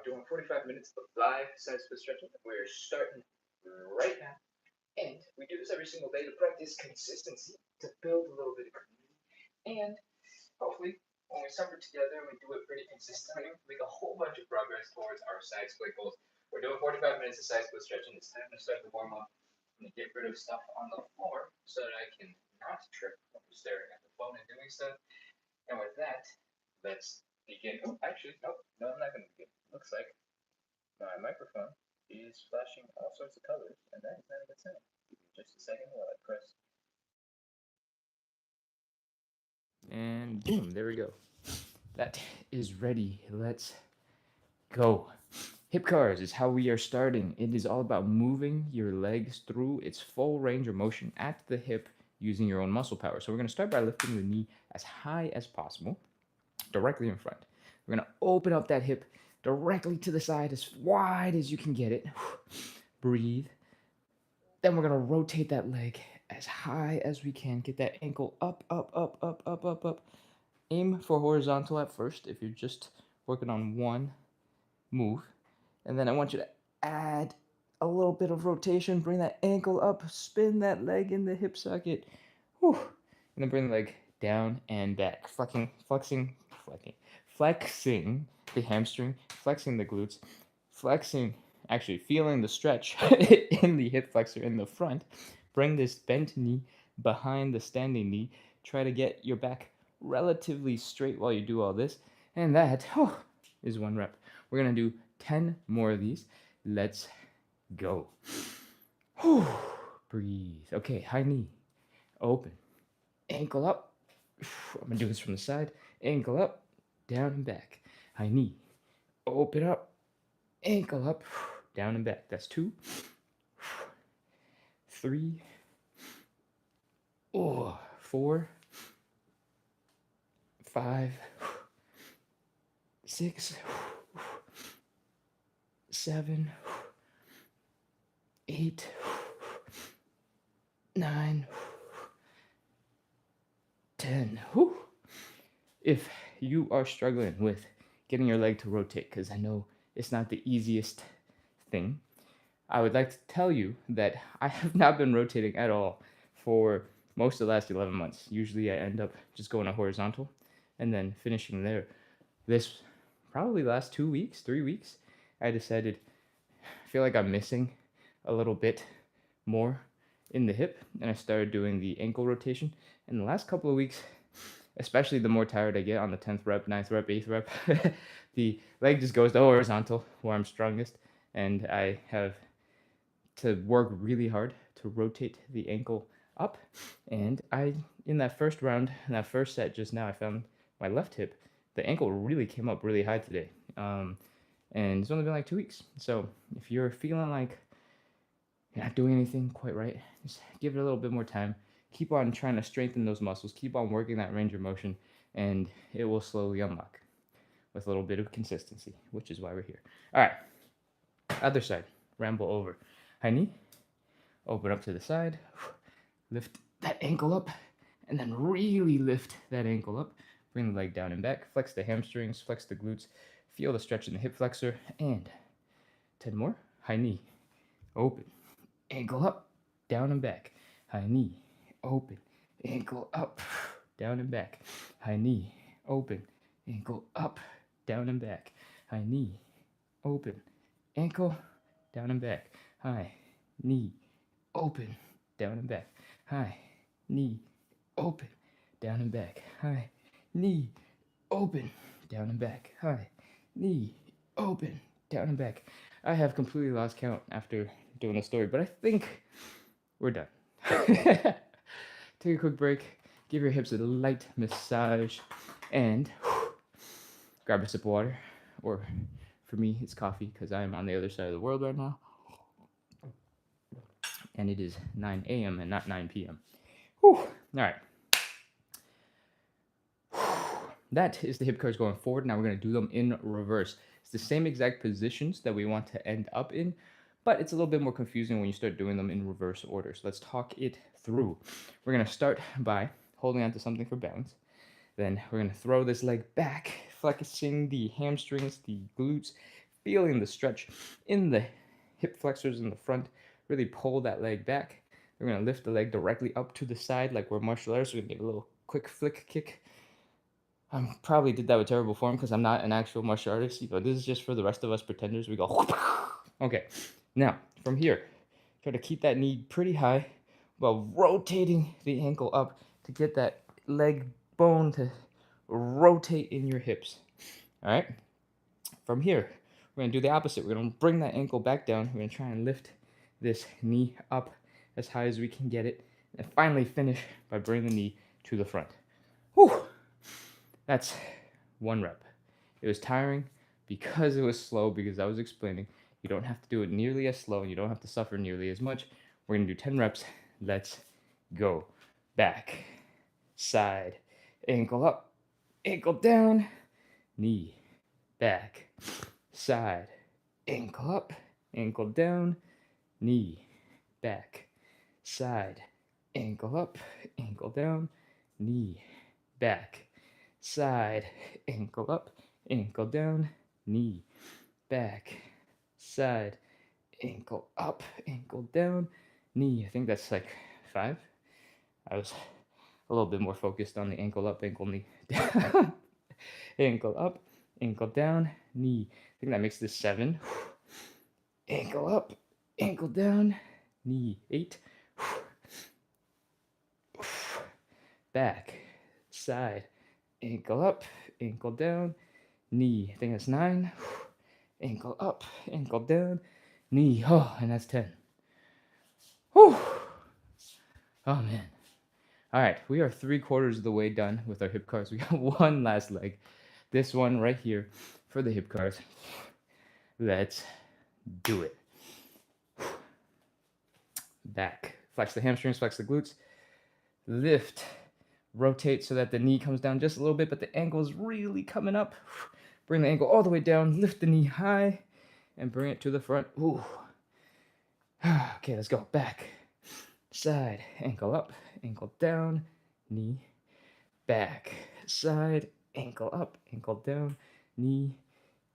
doing 45 minutes of live side split stretching. We're starting right now. And we do this every single day to practice consistency, to build a little bit of community. And hopefully, when we suffer together and we do it pretty consistently, we make a whole bunch of progress towards our side split goals. We're doing 45 minutes of side split stretching. It's time to start the warm up. I'm going to get rid of stuff on the floor so that I can not trip when I'm staring at the phone and doing stuff. And with that, let's begin. Oh, actually, nope. No, I'm not going to begin. Looks like my microphone is flashing all sorts of colors, and that is not a good sign. Give me just a second while I press. And boom, there we go. That is ready. Let's go. Hip cars is how we are starting. It is all about moving your legs through its full range of motion at the hip using your own muscle power. So we're going to start by lifting the knee as high as possible, directly in front. We're going to open up that hip directly to the side as wide as you can get it. Breathe. Then we're going to rotate that leg as high as we can. Get that ankle up, up, up, up, up, up, up. Aim for horizontal at first if you're just working on one move. And then I want you to add a little bit of rotation. Bring that ankle up, spin that leg in the hip socket. Whew. And then bring the leg down and back. Flexing the hamstring, flexing the glutes, actually feeling the stretch in the hip flexor in the front. Bring this bent knee behind the standing knee. Try to get your back relatively straight while you do all this. And that is one rep. We're going to do 10 more of these. Let's go. Breathe. Okay, high knee. Open. Ankle up. I'm going to do this from the side. Ankle up, down and back. High knee. Open up. Ankle up, down and back. That's 2. 3. 4. 5. 6. 7. 8. 9. 10. If you are struggling with getting your leg to rotate, because I know it's not the easiest thing, I would like to tell you that I have not been rotating at all for most of the last 11 months. Usually I end up just going to horizontal and then finishing there. This probably last 2 weeks, 3 weeks, I decided I feel like I'm missing a little bit more in the hip, and I started doing the ankle rotation. In the last couple of weeks, especially the more tired I get on the 10th rep, 9th rep, 8th rep, the leg just goes to horizontal where I'm strongest, and I have to work really hard to rotate the ankle up. And in that first round, in that first set just now, I found my left hip, the ankle really came up really high today. And it's only been like 2 weeks. So if you're feeling like you're not doing anything quite right, just give it a little bit more time. Keep on trying to strengthen those muscles. Keep on working that range of motion, and it will slowly unlock with a little bit of consistency, which is why we're here. All right, other side, ramble over. High knee, open up to the side, lift that ankle up, and then really lift that ankle up. Bring the leg down and back, flex the hamstrings, flex the glutes, feel the stretch in the hip flexor, and 10 more. High knee, open, ankle up, down and back. High knee, open, ankle up, down and back. High knee, open, ankle up, down and back. High knee, open, ankle, down and back. High knee, open, down and back. High knee, open, down and back. High knee, open, down and back. High knee, open, down and back. I have completely lost count after doing the story, but I think we're done. Take a quick break, give your hips a light massage, and grab a sip of water, or for me, it's coffee, because I am on the other side of the world right now, and it is 9 a.m. and not 9 p.m. All right. That is the hip curls going forward. Now we're going to do them in reverse. It's the same exact positions that we want to end up in, but it's a little bit more confusing when you start doing them in reverse order. So let's talk it through. We're going to start by holding onto something for balance. Then we're going to throw this leg back, flexing the hamstrings, the glutes, feeling the stretch in the hip flexors in the front. Really pull that leg back. We're going to lift the leg directly up to the side like we're martial artists. We're going to give a little quick flick kick. I probably did that with terrible form because I'm not an actual martial artist, but this is just for the rest of us pretenders. We go, okay. Now, from here, try to keep that knee pretty high while rotating the ankle up to get that leg bone to rotate in your hips. All right? From here, we're going to do the opposite. We're going to bring that ankle back down. We're going to try and lift this knee up as high as we can get it, and finally finish by bringing the knee to the front. Whew! That's 1 rep. It was tiring because it was slow, because I was explaining you don't have to do it nearly as slow and you don't have to suffer nearly as much. We're going to do 10 reps. Let's go. Back, side, ankle up, ankle down, knee, back, side, ankle up, ankle down, knee, back, side, ankle up, ankle down, knee, back, side, ankle up, ankle down, knee, back, side, ankle up, ankle down, knee. I think that's like 5. I was a little bit more focused on the ankle up, ankle knee down, ankle up, ankle down, knee. I think that makes this 7. Ankle up, ankle down, knee. 8. Back, side, ankle up, ankle down, knee. I think that's 9. Ankle up, ankle down, knee. Oh, and that's 10. Whew. Oh, man. All right, we are 3/4 of the way done with our hip cars. We got one last leg. This one right here for the hip cars. Let's do it. Back. Flex the hamstrings, flex the glutes. Lift. Rotate so that the knee comes down just a little bit, but the ankle is really coming up. Bring the ankle all the way down. Lift the knee high and bring it to the front. Ooh. Okay, let's go. Back. Side. Ankle up. Ankle down. Knee. Back. Side. Ankle up. Ankle down. Knee.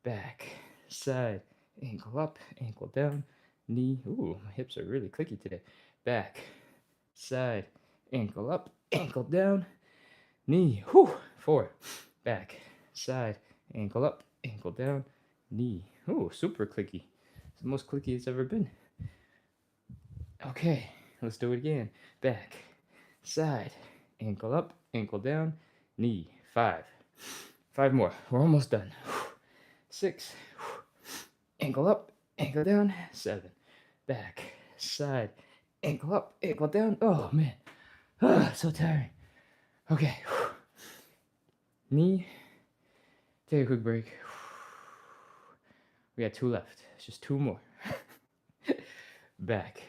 Back. Side. Ankle up. Ankle down. Knee. Ooh, my hips are really clicky today. Back. Side. Ankle up. Ankle down. Knee. Whew. 4. Back. Side. Ankle up. Ankle down. Knee. Ooh, super clicky. It's the most clicky it's ever been. Okay, let's do it again. Back. Side. Ankle up. Ankle down. Knee. 5. 5 more. We're almost done. 6. Ankle up. Ankle down. 7. Back. Side. Ankle up. Ankle down. Oh, man. So tiring. Okay. Knee. Take a quick break. We got 2 left. It's just 2 more. Back.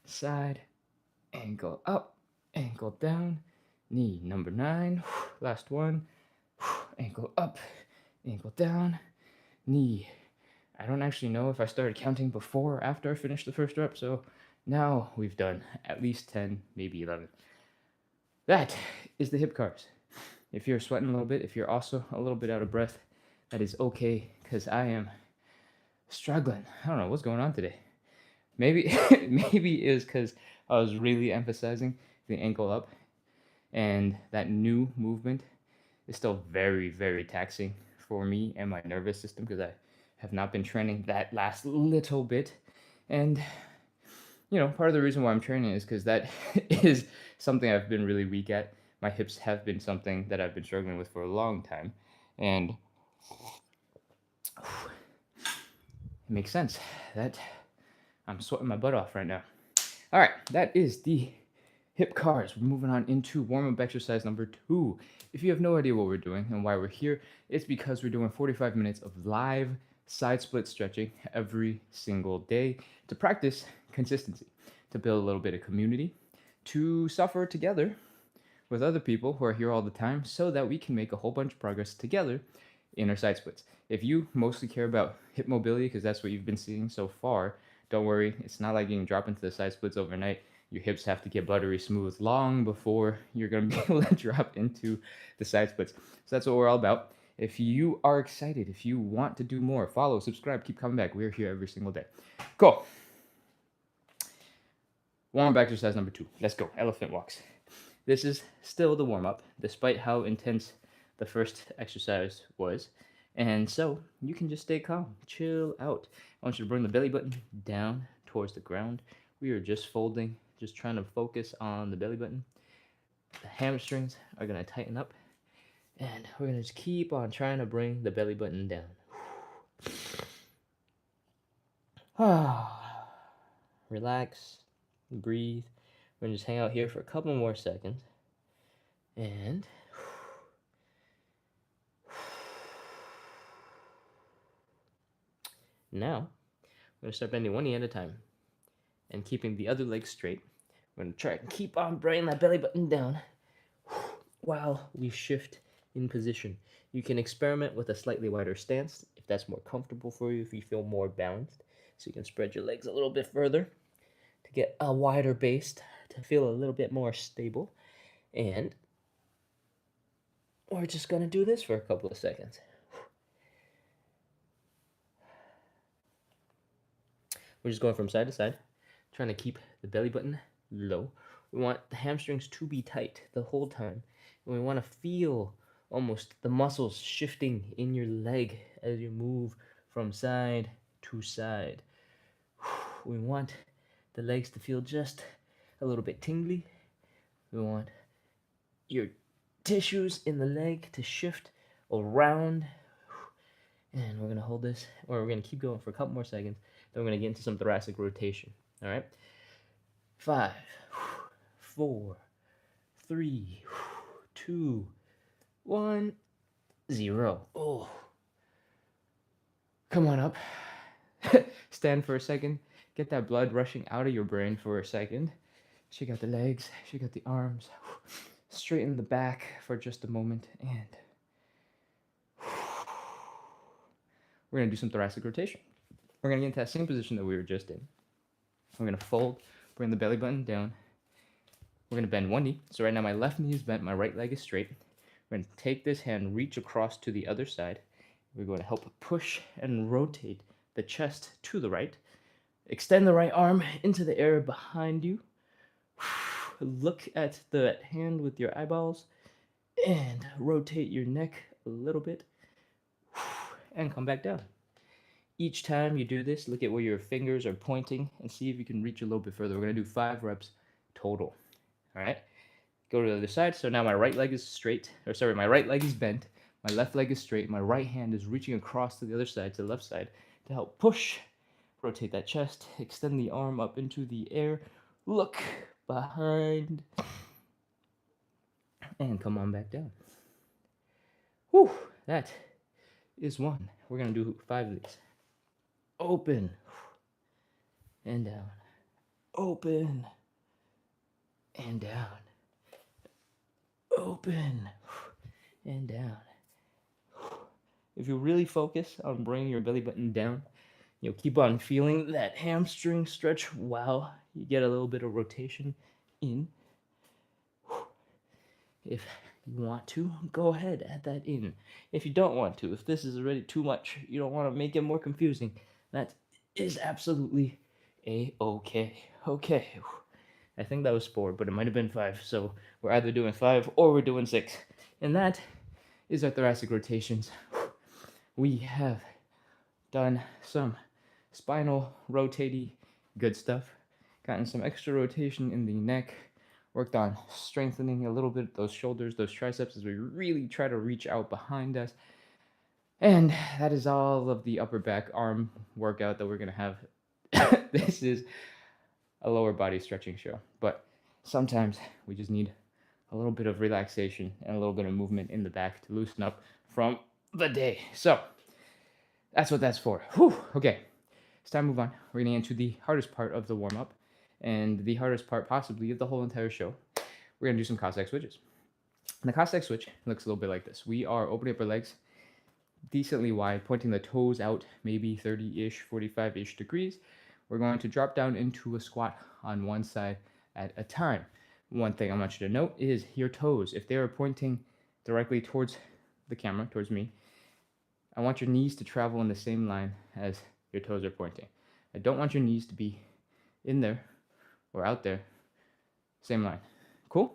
Side. Ankle up. Ankle down. Knee. Number 9. Last one. Ankle up. Ankle down. Knee. I don't actually know if I started counting before or after I finished the first rep, so now we've done at least 10, maybe 11. That is the hip cars. If you're sweating a little bit, if you're also a little bit out of breath, that is okay, because I am struggling. I don't know what's going on today. Maybe it is because I was really emphasizing the ankle up, and that new movement is still very, very taxing for me and my nervous system, because I have not been training that last little bit. And part of the reason why I'm training is because that is something I've been really weak at. My hips have been something that I've been struggling with for a long time. And it makes sense that I'm sweating my butt off right now. All right, that is the hip cars. We're moving on into warm-up exercise number 2. If you have no idea what we're doing and why we're here, it's because we're doing 45 minutes of live side split stretching every single day to practice consistency, to build a little bit of community, to suffer together with other people who are here all the time so that we can make a whole bunch of progress together in our side splits. If you mostly care about hip mobility, because that's what you've been seeing so far, don't worry. It's not like you can drop into the side splits overnight. Your hips have to get buttery smooth long before you're going to be able to drop into the side splits. So that's what we're all about. If you are excited, if you want to do more, follow, subscribe, keep coming back. We're here every single day. Cool. Warm-up exercise number 2. Let's go. Elephant walks. This is still the warm-up, despite how intense the first exercise was. And so you can just stay calm, chill out. I want you to bring the belly button down towards the ground. We are just folding, just trying to focus on the belly button. The hamstrings are going to tighten up. And we're going to just keep on trying to bring the belly button down. Relax, breathe. We're going to just hang out here for a couple more seconds. And now, we're going to start bending one knee at a time and keeping the other leg straight. We're going to try and keep on bringing that belly button down while we shift in position. You can experiment with a slightly wider stance if that's more comfortable for you, if you feel more balanced. So you can spread your legs a little bit further to get a wider base, to feel a little bit more stable. And we're just going to do this for a couple of seconds. We're just going from side to side, trying to keep the belly button low. We want the hamstrings to be tight the whole time. And we want to feel almost the muscles shifting in your leg as you move from side to side. We want the legs to feel just a little bit tingly. We want your tissues in the leg to shift around. And we're going to hold this, or we're going to keep going for a couple more seconds. Then we're going to get into some thoracic rotation. All right? 5, 4, 3, 2, 1, 0. Oh. Come on up. Stand for a second. Get that blood rushing out of your brain for a second. Shake out the legs. Shake out the arms. Straighten the back for just a moment. And we're going to do some thoracic rotation. We're going to get into that same position that we were just in. We're going to fold, bring the belly button down. We're going to bend one knee. So right now my left knee is bent, my right leg is straight. We're going to take this hand, reach across to the other side. We're going to help push and rotate the chest to the right. Extend the right arm into the air behind you. Look at the hand with your eyeballs and rotate your neck a little bit and come back down. Each time you do this, look at where your fingers are pointing and see if you can reach a little bit further. We're going to do 5 reps total. All right? Go to the other side. So now my right leg is straight, my right leg is bent. My left leg is straight. My right hand is reaching across to the other side, to the left side, to help push, rotate that chest, extend the arm up into the air, look behind, and come on back down. Whew, that is 1. We're going to do 5 of these. Open and down. Open and down. Open and down. If you really focus on bringing your belly button down, you'll keep on feeling that hamstring stretch while you get a little bit of rotation in. If you want to, go ahead, add that in. If you don't want to, if this is already too much, you don't want to make it more confusing, that is absolutely a-okay. Okay. I think that was 4, but it might have been 5. So we're either doing 5 or we're doing 6. And that is our thoracic rotations. We have done some spinal rotating good stuff. Gotten some extra rotation in the neck. Worked on strengthening a little bit those shoulders, those triceps as we really try to reach out behind us. And that is all of the upper back arm workout that we're going to have. This is a lower body stretching show, but sometimes we just need a little bit of relaxation and a little bit of movement in the back to loosen up from the day. So that's what that's for. Whew. Okay, it's time to move on. We're going to get into the hardest part of the warm-up and the hardest part possibly of the whole entire show. We're going to do some Cossack switches. And the Cossack switch looks a little bit like this. We are opening up our legs decently wide, pointing the toes out maybe 30-ish, 45-ish degrees. We're going to drop down into a squat on one side at a time. One thing I want you to note is your toes. If they are pointing directly towards the camera, towards me, I want your knees to travel in the same line as your toes are pointing. I don't want your knees to be in there or out there. Same line. Cool?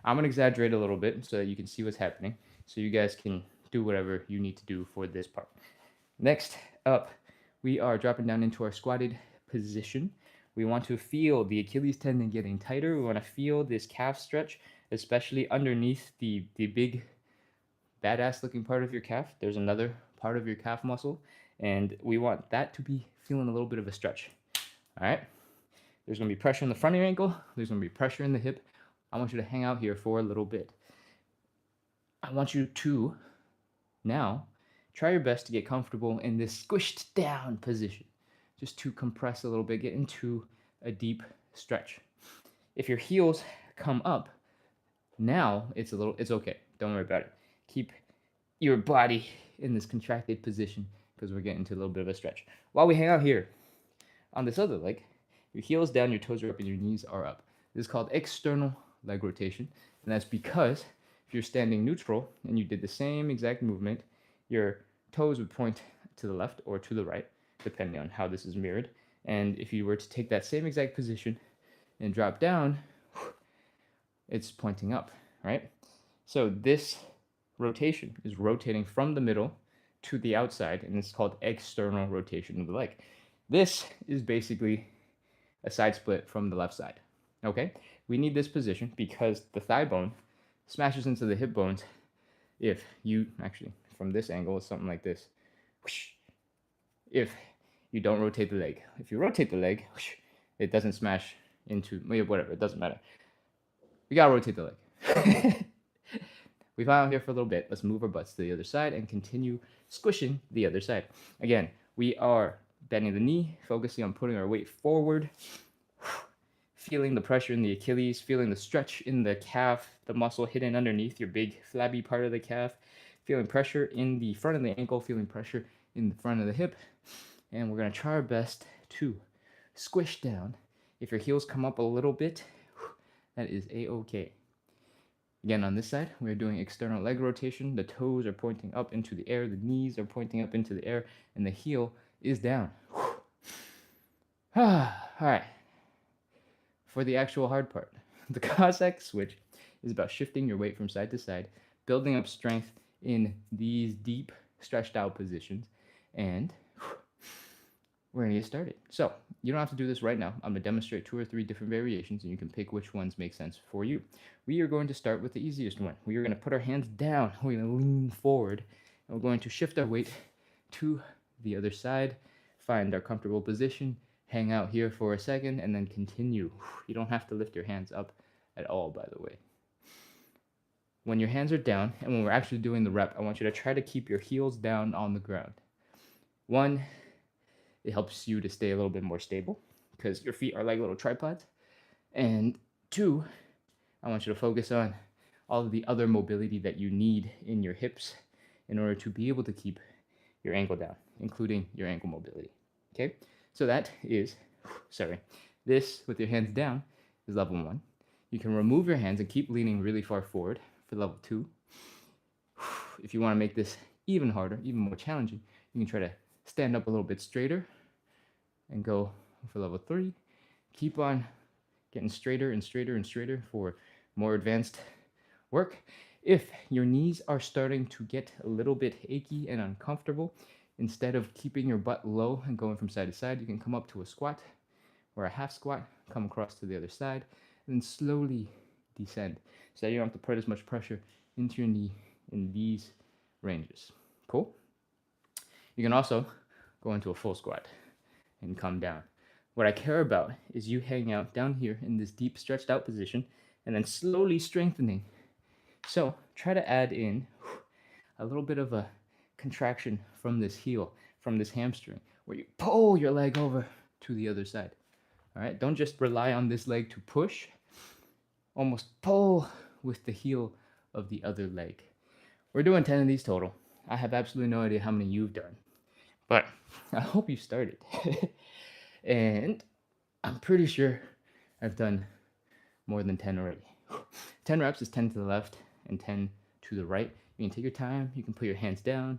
I'm going to exaggerate a little bit so that you can see what's happening, so you guys can do whatever you need to do for this part. Next up, we are dropping down into our squatted position. We want to feel the Achilles tendon getting tighter. We want to feel this calf stretch, especially underneath the big badass looking part of your calf. There's another part of your calf muscle, and we want that to be feeling a little bit of a stretch. All right? There's going to be pressure in the front of your ankle. There's going to be pressure in the hip. I want you to hang out here for a little bit. I want you to now try your best to get comfortable in this squished down position, just to compress a little bit, get into a deep stretch. If your heels come up, now it's okay. Don't worry about it. Keep your body in this contracted position because we're getting to a little bit of a stretch. While we hang out here, on this other leg, your heels down, your toes are up, and your knees are up. This is called external leg rotation, and that's because if you're standing neutral and you did the same exact movement, your toes would point to the left or to the right, depending on how this is mirrored. And if you were to take that same exact position and drop down, it's pointing up, right? So this rotation is rotating from the middle to the outside, and it's called external rotation of the leg. This is basically a side split from the left side, okay? We need this position because the thigh bone smashes into the hip bones if you, actually, from this angle, it's something like this. If you don't rotate the leg. If you rotate the leg, it doesn't smash into, whatever, it doesn't matter. We gotta rotate the leg. We've been out here for a little bit. Let's move our butts to the other side and continue squishing the other side. Again, we are bending the knee, focusing on putting our weight forward, feeling the pressure in the Achilles, feeling the stretch in the calf, the muscle hidden underneath your big flabby part of the calf, feeling pressure in the front of the ankle, feeling pressure in the front of the hip. And we're going to try our best to squish down. If your heels come up a little bit, that is a-okay. Again, on this side, we're doing external leg rotation. The toes are pointing up into the air, the knees are pointing up into the air, and the heel is down. All right. For the actual hard part, the Cossack switch is about shifting your weight from side to side, building up strength in these deep, stretched out positions, and we're going to get started. So you don't have to do this right now. I'm going to demonstrate 2 or 3 different variations, and you can pick which ones make sense for you. We are going to start with the easiest one. We are going to put our hands down. We're going to lean forward, and we're going to shift our weight to the other side, find our comfortable position, hang out here for a second, and then continue. You don't have to lift your hands up at all, by the way. When your hands are down, and when we're actually doing the rep, I want you to try to keep your heels down on the ground. 1, it helps you to stay a little bit more stable because your feet are like little tripods. And 2, I want you to focus on all of the other mobility that you need in your hips in order to be able to keep your ankle down, including your ankle mobility. Okay? So that is, this with your hands down is level 1. You can remove your hands and keep leaning really far forward for level 2. If you want to make this even harder, even more challenging, you can try to stand up a little bit straighter and go for level 3. Keep on getting straighter and straighter and straighter for more advanced work. If your knees are starting to get a little bit achy and uncomfortable, instead of keeping your butt low and going from side to side, you can come up to a squat or a half squat, come across to the other side, and then slowly descend so that you don't have to put as much pressure into your knee in these ranges. Cool? You can also go into a full squat and come down. What I care about is you hanging out down here in this deep stretched out position and then slowly strengthening. So try to add in a little bit of a contraction from this heel, from this hamstring, where you pull your leg over to the other side. All right, don't just rely on this leg to push. Almost pull with the heel of the other leg. We're doing 10 of these total. I have absolutely no idea how many you've done, but I hope you started. And I'm pretty sure I've done more than 10 already. 10 reps is 10 to the left and 10 to the right. You can take your time. You can put your hands down.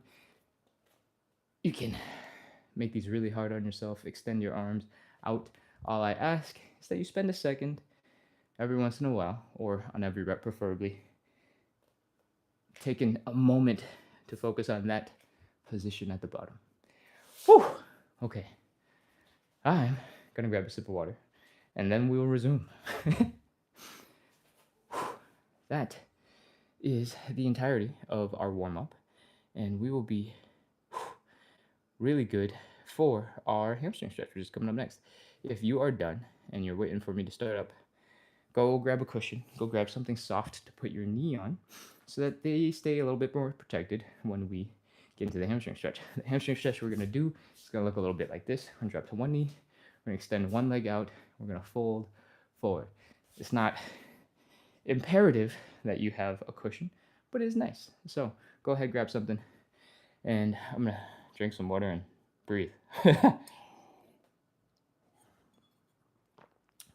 You can make these really hard on yourself, extend your arms out. All I ask is that you spend a second every once in a while, or on every rep preferably, taking a moment to focus on that position at the bottom. Whew. Okay. I'm gonna grab a sip of water, and then we will resume. That is the entirety of our warm-up, and we will be really good for our hamstring stretch, which is coming up next. If you are done and you're waiting for me to start up, go grab a cushion, go grab something soft to put your knee on so that they stay a little bit more protected when we get into the hamstring stretch. The hamstring stretch we're gonna do is gonna look a little bit like this. We're gonna drop to one knee, we're gonna extend one leg out, we're gonna fold forward. It's not imperative that you have a cushion, but it is nice. So go ahead, grab something, and I'm gonna drink some water and breathe.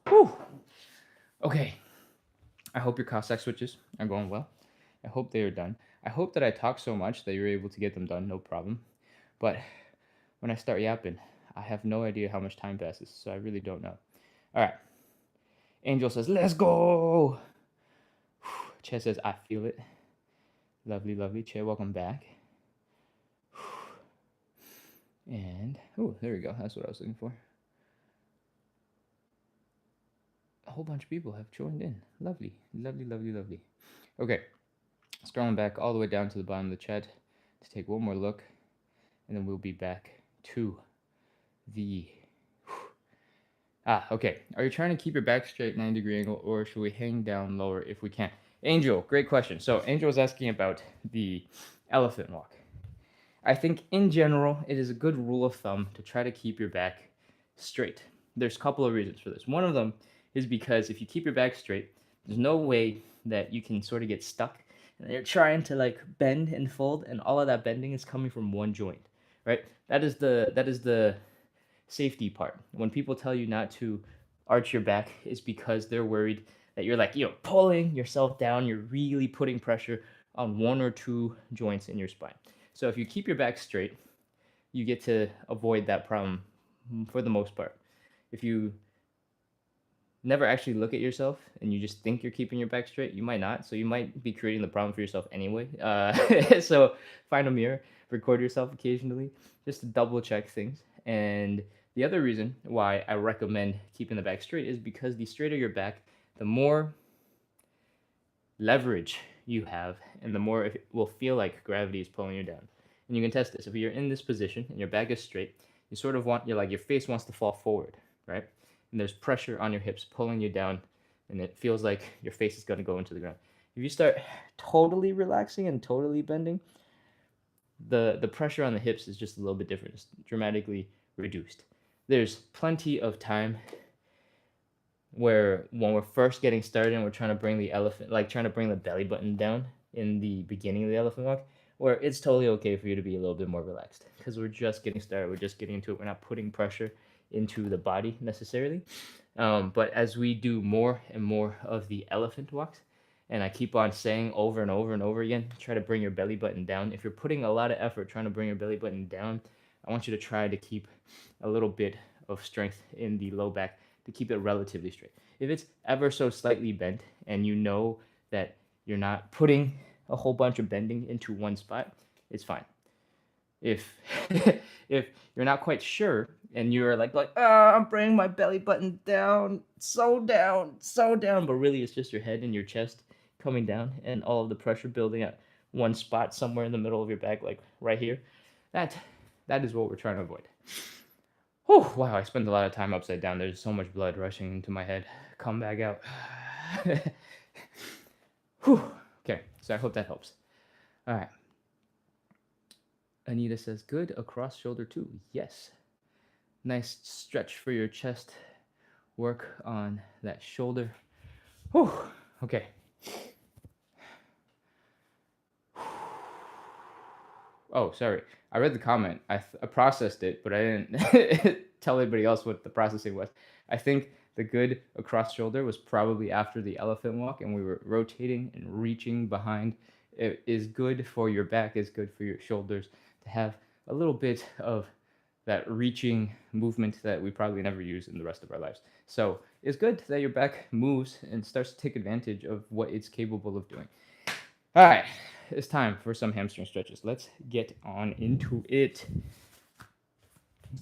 Whew. Okay. I hope your Cossack switches are going well. I hope they are done. I hope that I talk so much that you're able to get them done, no problem. But when I start yapping, I have no idea how much time passes, so I really don't know. All right. Angel says, let's go. Che says, I feel it. Lovely, lovely. Che, welcome back. And, oh, there we go. That's what I was looking for. A whole bunch of people have joined in. Lovely, lovely, lovely, lovely. Okay, scrolling back all the way down to the bottom of the chat to take one more look, and then we'll be back to the... okay. Are you trying to keep your back straight 90-degree angle, or should we hang down lower if we can? Angel, great question. So Angel was asking about the elephant walk. I think in general, it is a good rule of thumb to try to keep your back straight. There's a couple of reasons for this. One of them is because if you keep your back straight, there's no way that you can sort of get stuck. And you're trying to like bend and fold, and all of that bending is coming from one joint, right? That is the safety part. When people tell you not to arch your back, it's because they're worried that you're like, pulling yourself down. You're really putting pressure on one or two joints in your spine. So if you keep your back straight, you get to avoid that problem for the most part. If you never actually look at yourself and you just think you're keeping your back straight, you might not. So you might be creating the problem for yourself anyway. So find a mirror, record yourself occasionally, just to double check things. And the other reason why I recommend keeping the back straight is because the straighter your back, the more leverage you have, and the more it will feel like gravity is pulling you down. And you can test this. If you're in this position and your back is straight, you sort of want, your face wants to fall forward, right? And there's pressure on your hips pulling you down, and it feels like your face is going to go into the ground. If you start totally relaxing and totally bending, the pressure on the hips is just a little bit different. It's dramatically reduced. There's plenty of time where when we're first getting started and we're trying to bring the belly button down in the beginning of the elephant walk, where it's totally okay for you to be a little bit more relaxed because we're just getting started. We're just getting into it. We're not putting pressure into the body necessarily. But as we do more and more of the elephant walks, and I keep on saying over and over and over again, try to bring your belly button down. If you're putting a lot of effort trying to bring your belly button down, I want you to try to keep a little bit of strength in the low back to keep it relatively straight. If it's ever so slightly bent and you know that you're not putting a whole bunch of bending into one spot, it's fine. If if you're not quite sure and you're like I'm bringing my belly button down, so down, but really it's just your head and your chest coming down and all of the pressure building at one spot somewhere in the middle of your back, like right here, that is what we're trying to avoid. Oh, wow, I spent a lot of time upside down. There's so much blood rushing into my head. Come back out. Whew. Okay, so I hope that helps. All right. Anita says, good across shoulder too. Yes. Nice stretch for your chest. Work on that shoulder. Whew. Okay. Oh, sorry. I read the comment. I processed it, but I didn't tell anybody else what the processing was. I think the good across shoulder was probably after the elephant walk, and we were rotating and reaching behind. It is good for your back, is good for your shoulders to have a little bit of that reaching movement that we probably never use in the rest of our lives. So it's good that your back moves and starts to take advantage of what it's capable of doing. All right, it's time for some hamstring stretches. Let's get on into it.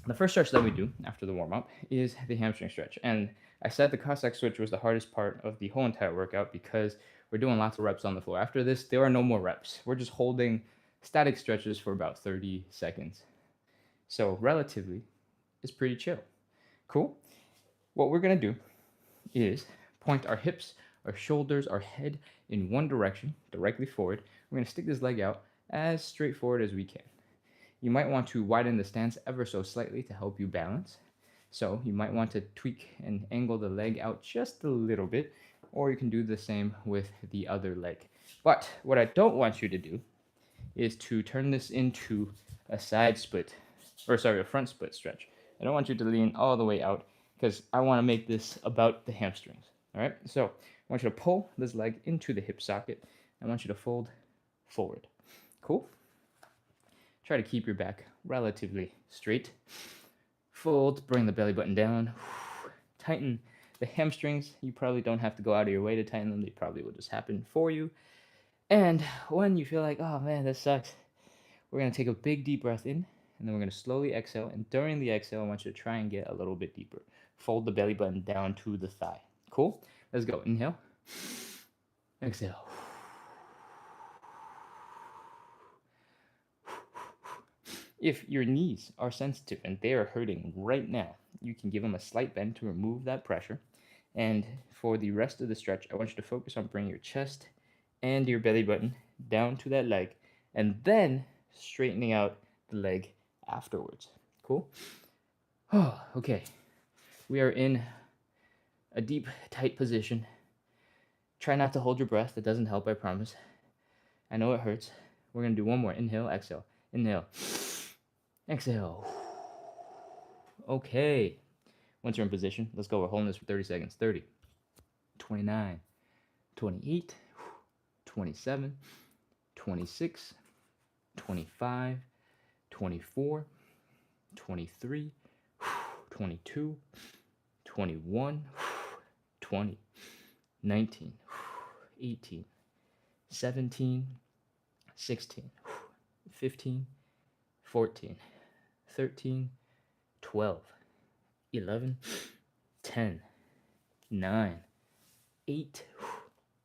The first stretch that we do after the warm up is the hamstring stretch. And I said the Cossack switch was the hardest part of the whole entire workout because we're doing lots of reps on the floor. After this, there are no more reps. We're just holding static stretches for about 30 seconds. So, relatively, it's pretty chill. Cool. What we're going to do is point our hips, our shoulders, our head in one direction, directly forward. We're going to stick this leg out as straightforward as we can. You might want to widen the stance ever so slightly to help you balance. So you might want to tweak and angle the leg out just a little bit, or you can do the same with the other leg. But what I don't want you to do is to turn this into a side split, a front split stretch. I don't want you to lean all the way out because I want to make this about the hamstrings. All right, so I want you to pull this leg into the hip socket. I want you to fold forward. Cool? Try to keep your back relatively straight. Fold, bring the belly button down. Tighten the hamstrings. You probably don't have to go out of your way to tighten them. They probably will just happen for you. And when you feel like, oh man, this sucks, we're going to take a big deep breath in, and then we're going to slowly exhale. And during the exhale, I want you to try and get a little bit deeper. Fold the belly button down to the thigh. Cool? Let's go. Inhale. Exhale. If your knees are sensitive and they are hurting right now, you can give them a slight bend to remove that pressure. And for the rest of the stretch, I want you to focus on bringing your chest and your belly button down to that leg, and then straightening out the leg afterwards. Cool? Oh, okay. We are in a deep, tight position. Try not to hold your breath. It doesn't help, I promise. I know it hurts. We're going to do one more. Inhale, exhale. Inhale. Exhale. Okay. Once you're in position, let's go. We're holding this for 30 seconds. 30, 29, 28, 27, 26, 25, 24, 23, 22, 21, 20, 19, 18, 17, 16, 15, 14, 13, 12, 11, 10, 9, 8,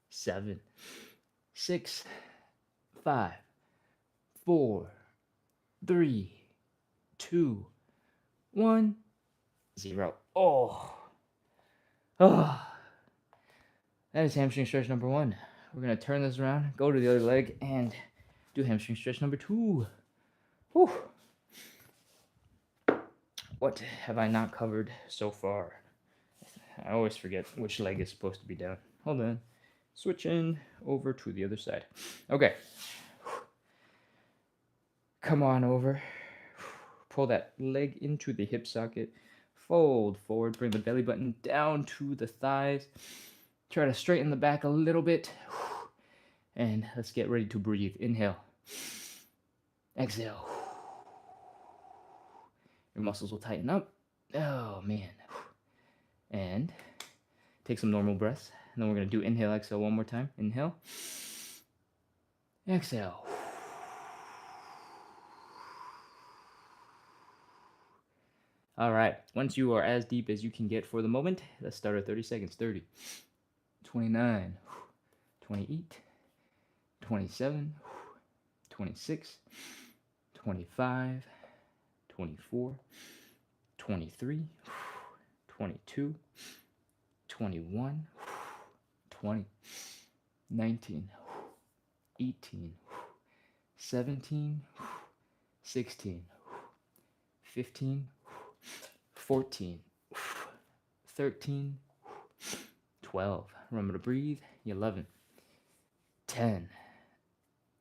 7, 6, 5, 4, 3, 2, 1, 0. Oh. That is hamstring stretch number 1. We're going to turn this around, go to the other leg, and do hamstring stretch number 2. Whew. What have I not covered so far? I always forget which leg is supposed to be down. Hold on. Switching over to the other side. Okay. Come on over. Pull that leg into the hip socket. Fold forward. Bring the belly button down to the thighs. Try to straighten the back a little bit. And let's get ready to breathe. Inhale. Exhale. Your muscles will tighten up. Oh, man. And take some normal breaths. And then we're going to do inhale, exhale one more time. Inhale. Exhale. All right. Once you are as deep as you can get for the moment, let's start at 30 seconds. 30, 29, 28, 27, 26, 25, 24, 23, 22, 21, 20, 19, 18, 17, 16, 15, 14, 13, 12. Remember to breathe. 11, 10,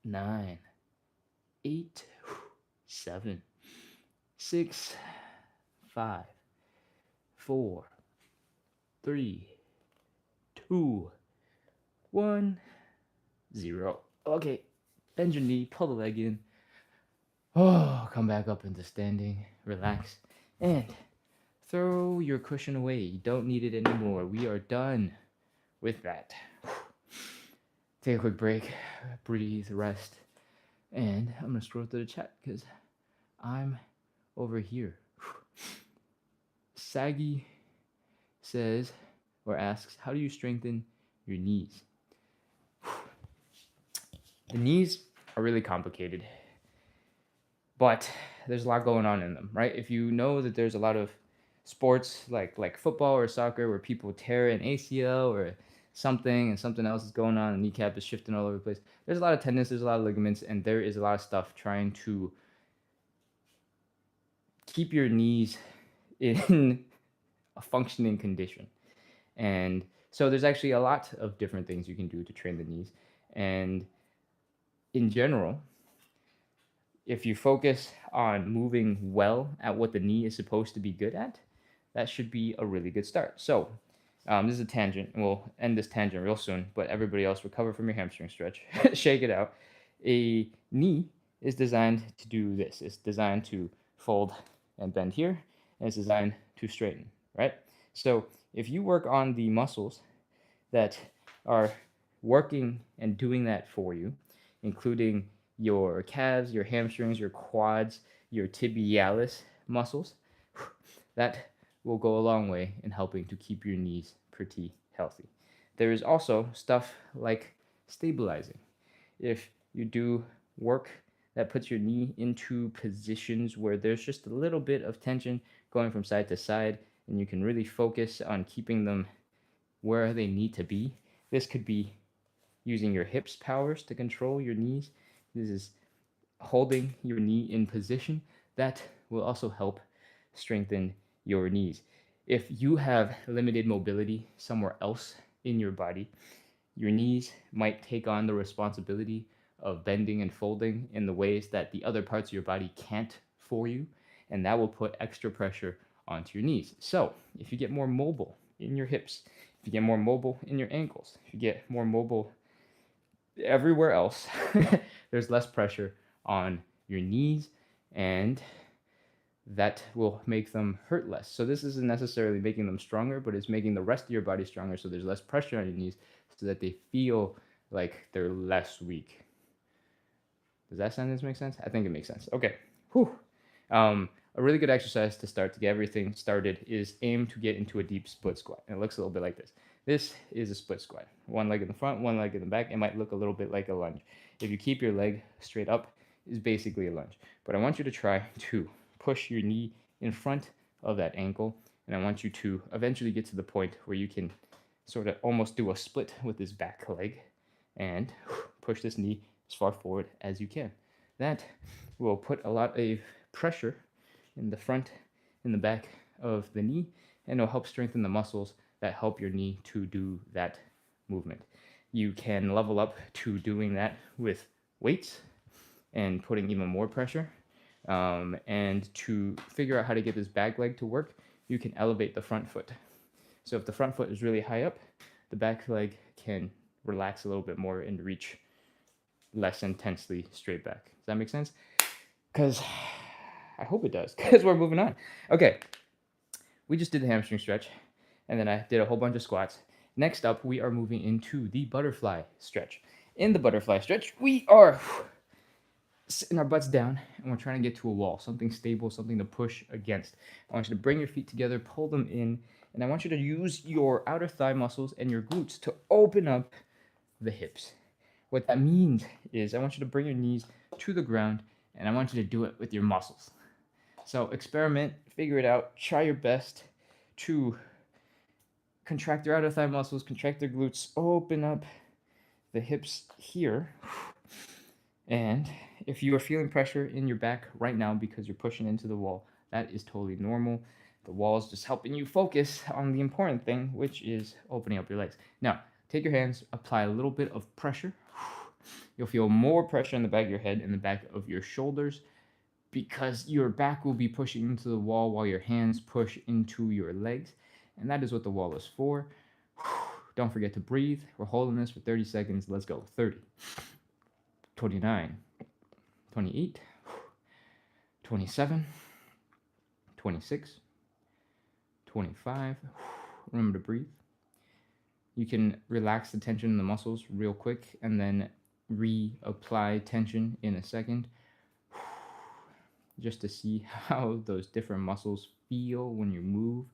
9, 8, 7, 6, 5, 4, 3, 2, 1, 0. Okay, bend your knee, pull the leg in. Oh, come back up into standing, relax, and throw your cushion away. You don't need it anymore. We are done with that. Take a quick break, breathe, rest, and I'm gonna scroll through the chat because I'm over here. Saggy says or asks, how do you strengthen your knees? The knees are really complicated, but there's a lot going on in them, right? If you know that there's a lot of sports like football or soccer where people tear an ACL or something and something else is going on, the kneecap is shifting all over the place. There's a lot of tendons, there's a lot of ligaments, and there is a lot of stuff trying to keep your knees in a functioning condition. And so there's actually a lot of different things you can do to train the knees. And in general, if you focus on moving well at what the knee is supposed to be good at, that should be a really good start. So, this is a tangent. We'll end this tangent real soon, but everybody else recover from your hamstring stretch. Shake it out. A knee is designed to do this. It's designed to fold and bend here, and it's designed to straighten, right? So, if you work on the muscles that are working and doing that for you, including your calves, your hamstrings, your quads, your tibialis muscles, that will go a long way in helping to keep your knees pretty healthy. There is also stuff like stabilizing. If you do work that puts your knee into positions where there's just a little bit of tension going from side to side, and you can really focus on keeping them where they need to be. This could be using your hips powers to control your knees. This is holding your knee in position. That will also help strengthen your knees. If you have limited mobility somewhere else in your body, your knees might take on the responsibility of bending and folding in the ways that the other parts of your body can't for you, and that will put extra pressure onto your knees. So, if you get more mobile in your hips, if you get more mobile in your ankles, if you get more mobile everywhere else, there's less pressure on your knees, and that will make them hurt less. So this isn't necessarily making them stronger, but it's making the rest of your body stronger, so there's less pressure on your knees so that they feel like they're less weak. Does that sentence make sense? I think it makes sense. Okay. Whew. A really good exercise to start to get everything started is aim to get into a deep split squat. And it looks a little bit like this. This is a split squat. One leg in the front, one leg in the back. It might look a little bit like a lunge. If you keep your leg straight up, is basically a lunge. But I want you to try to push your knee in front of that ankle, and I want you to eventually get to the point where you can sort of almost do a split with this back leg and push this knee as far forward as you can. That will put a lot of pressure in the front and the back of the knee, and it'll help strengthen the muscles that help your knee to do that movement. You can level up to doing that with weights and putting even more pressure. And to figure out how to get this back leg to work, you can elevate the front foot. So if the front foot is really high up, the back leg can relax a little bit more and reach less intensely straight back. Does that make sense? Because I hope it does, because we're moving on. Okay, we just did the hamstring stretch, and then I did a whole bunch of squats. Next up, we are moving into the butterfly stretch. In the butterfly stretch, we are sitting our butts down, and we're trying to get to a wall, something stable, something to push against. I want you to bring your feet together, pull them in, and I want you to use your outer thigh muscles and your glutes to open up the hips. What that means is I want you to bring your knees to the ground, and I want you to do it with your muscles. So experiment, figure it out, try your best to contract your outer thigh muscles, contract their glutes, open up the hips here. And if you are feeling pressure in your back right now because you're pushing into the wall, that is totally normal. The wall is just helping you focus on the important thing, which is opening up your legs. Now, take your hands, apply a little bit of pressure. You'll feel more pressure in the back of your head and the back of your shoulders because your back will be pushing into the wall while your hands push into your legs. And that is what the wall is for. Don't forget to breathe. We're holding this for 30 seconds. Let's go. 30, 29, 28, 27, 26, 25. Remember to breathe. You can relax the tension in the muscles real quick and then reapply tension in a second, just to see how those different muscles feel when you move.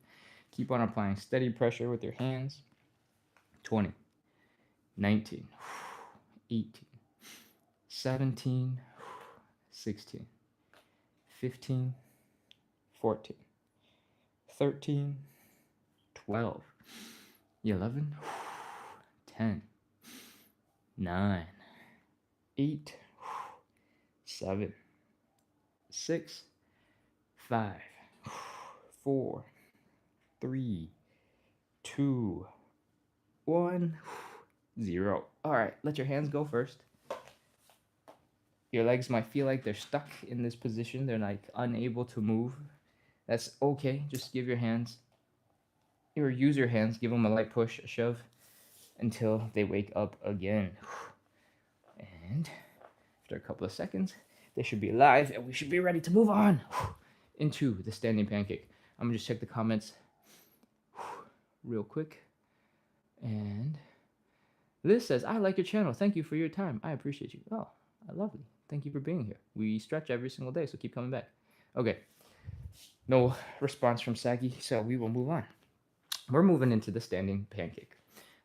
Keep on applying steady pressure with your hands. 20, 19, 18, 17, 16, 15, 14, 13, 12, 11, 10, 9, 8, 7, 6, 5, 4, 3, 2, 1, 0. All right, let your hands go first. Your legs might feel like they're stuck in this position. They're like unable to move. That's okay. Just give your hands, or use your hands, give them a light push, a shove, until they wake up again. And after a couple of seconds, they should be alive, and we should be ready to move on into the standing pancake. I'm gonna just check the comments real quick. And this says, I like your channel. Thank you for your time. I appreciate you. Oh, lovely. Thank you for being here. We stretch every single day, so keep coming back. Okay. No response from Sagi, so we will move on. We're moving into the standing pancake.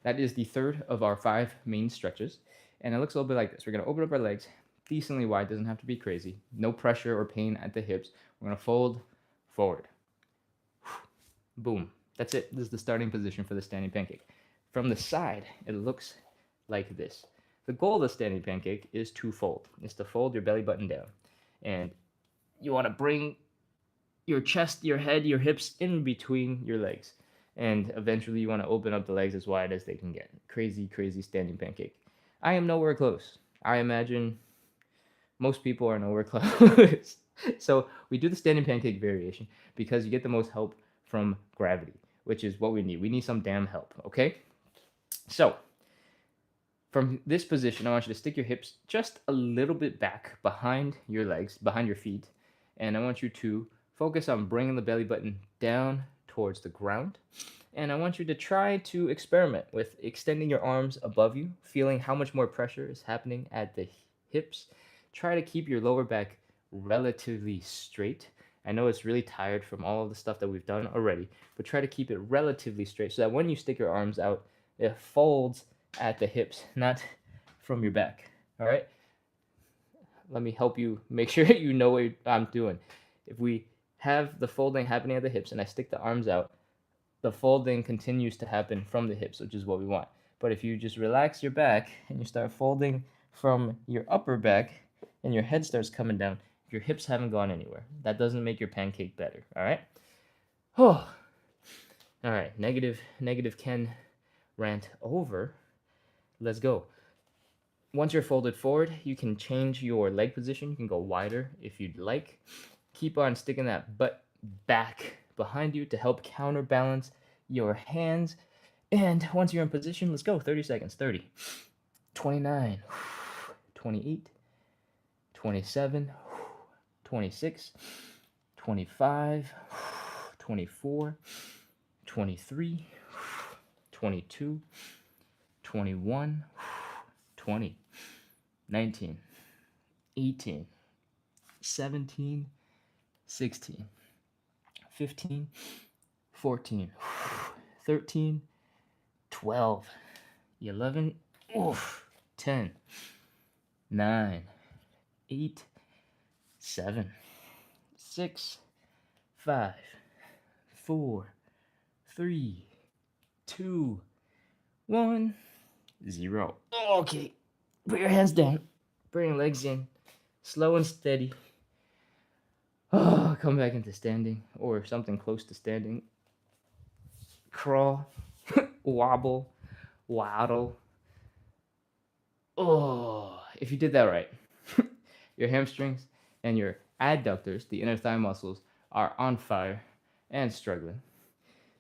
That is the third of our 5 main stretches, and it looks a little bit like this. We're going to open up our legs decently wide, doesn't have to be crazy. No pressure or pain at the hips. We're going to fold forward. Boom. That's it. This is the starting position for the standing pancake. From the side, it looks like this. The goal of the standing pancake is twofold. It's to fold your belly button down. And you want to bring your chest, your head, your hips in between your legs. And eventually you want to open up the legs as wide as they can get. Crazy, crazy standing pancake. I am nowhere close. I imagine most people are nowhere close. So we do the standing pancake variation because you get the most help from gravity, which is what we need. We need some damn help, okay? So from this position, I want you to stick your hips just a little bit back behind your legs, behind your feet. And I want you to focus on bringing the belly button down towards the ground. And I want you to try to experiment with extending your arms above you, feeling how much more pressure is happening at the hips. Try to keep your lower back relatively straight. I know it's really tired from all of the stuff that we've done already, but try to keep it relatively straight so that when you stick your arms out, it folds at the hips, not from your back. All right? Let me help you make sure you know what I'm doing. If we have the folding happening at the hips and I stick the arms out, the folding continues to happen from the hips, which is what we want. But if you just relax your back and you start folding from your upper back and your head starts coming down, your hips haven't gone anywhere. That doesn't make your pancake better, all right? Oh. All right, negative Ken rant over. Let's go. Once you're folded forward, you can change your leg position. You can go wider if you'd like. Keep on sticking that butt back behind you to help counterbalance your hands. And once you're in position, let's go. 30 seconds. 30, 29, 28, 27, 26, 25, 24, 23, 22, 21, 20, 19, 18, 17, 16, 15, 14, 13, 12, 11, 10, 9, 8, 7, 6, 5, 4, 3, 2, 1, 0. Okay, put your hands down, bring your legs in, slow and steady. Come back into standing or something close to standing. Crawl, wobble, waddle. If you did that right, your hamstrings and your adductors, the inner thigh muscles, are on fire and struggling.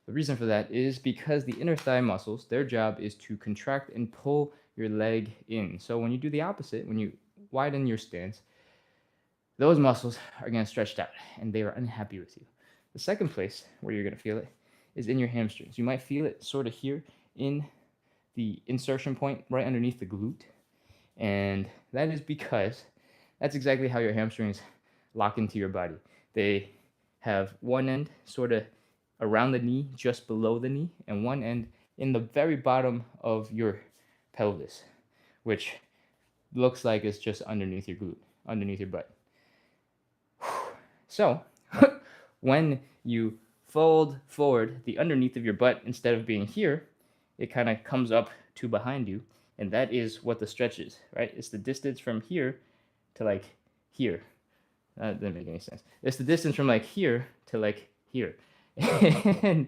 The reason for that is because the inner thigh muscles, their job is to contract and pull your leg in. So when you do the opposite, when you widen your stance, those muscles are going to stretch out and they are unhappy with you. The second place where you're going to feel it is in your hamstrings. You might feel it sort of here in the insertion point right underneath the glute. And that is because that's exactly how your hamstrings lock into your body. They have one end sort of around the knee, just below the knee, and one end in the very bottom of your pelvis, which looks like it's just underneath your glute, underneath your butt. So, when you fold forward the underneath of your butt, instead of being here, it kind of comes up to behind you. And that is what the stretch is, right? It's the distance from here to like here. That didn't make any sense. It's the distance from like here to like here. And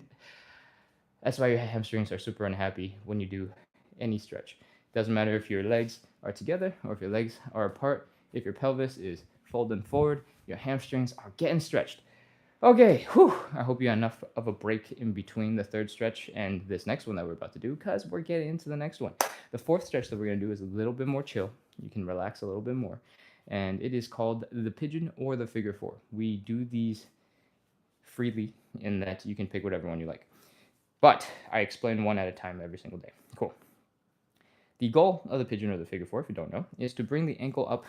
that's why your hamstrings are super unhappy when you do any stretch. Doesn't matter if your legs are together or if your legs are apart. If your pelvis is folding forward, your hamstrings are getting stretched. Okay, whew. I hope you had enough of a break in between the third stretch and this next one that we're about to do, because we're getting into the next one. The fourth stretch that we're going to do is a little bit more chill. You can relax a little bit more. And it is called the pigeon or the figure four. We do these freely in that you can pick whatever one you like. But I explain one at a time every single day. Cool. The goal of the pigeon or the figure four, if you don't know, is to bring the ankle up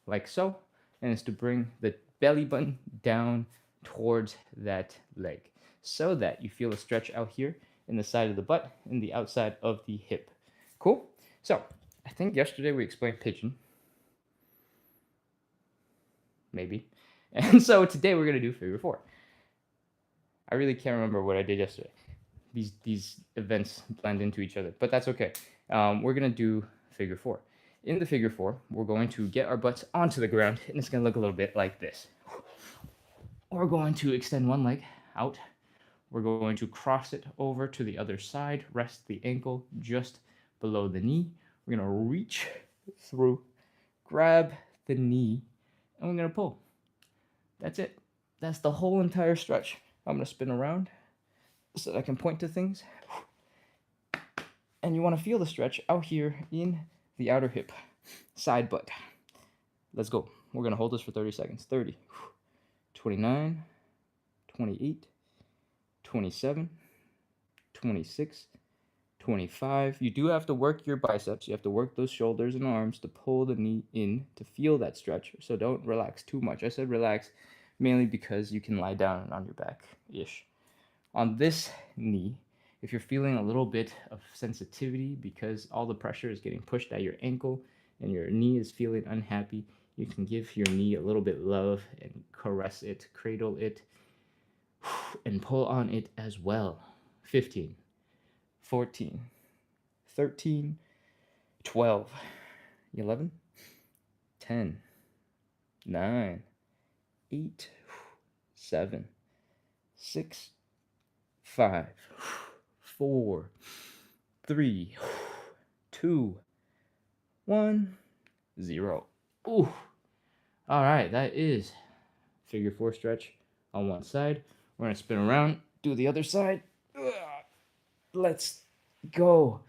like so, and is to bring the belly button down towards that leg so that you feel a stretch out here in the side of the butt and the outside of the hip. Cool? So, I think yesterday we explained pigeon. Maybe. And so today we're going to do figure four. I really can't remember what I did yesterday. These events blend into each other, but that's okay. We're going to do figure four. In the figure four, we're going to get our butts onto the ground, and it's going to look a little bit like this. We're going to extend one leg out. We're going to cross it over to the other side, rest the ankle just below the knee. We're going to reach through, grab the knee, and we're going to pull. That's it. That's the whole entire stretch. I'm going to spin around so that I can point to things. And you want to feel the stretch out here in the outer hip, side butt. Let's go. We're going to hold this for 30 seconds. 30, 29, 28, 27, 26, 25. You do have to work your biceps. You have to work those shoulders and arms to pull the knee in to feel that stretch. So don't relax too much. I said relax mainly because you can lie down on your back-ish. On this knee, if you're feeling a little bit of sensitivity because all the pressure is getting pushed at your ankle and your knee is feeling unhappy, you can give your knee a little bit love and caress it, cradle it, and pull on it as well. 15, 14, 13, 12, 11, 10, 9, 8, 7, 6, 5, 4, 3, 2, 1, 0. Ooh. All right, that is figure four stretch on one side. We're going to spin around, do the other side. Let's go.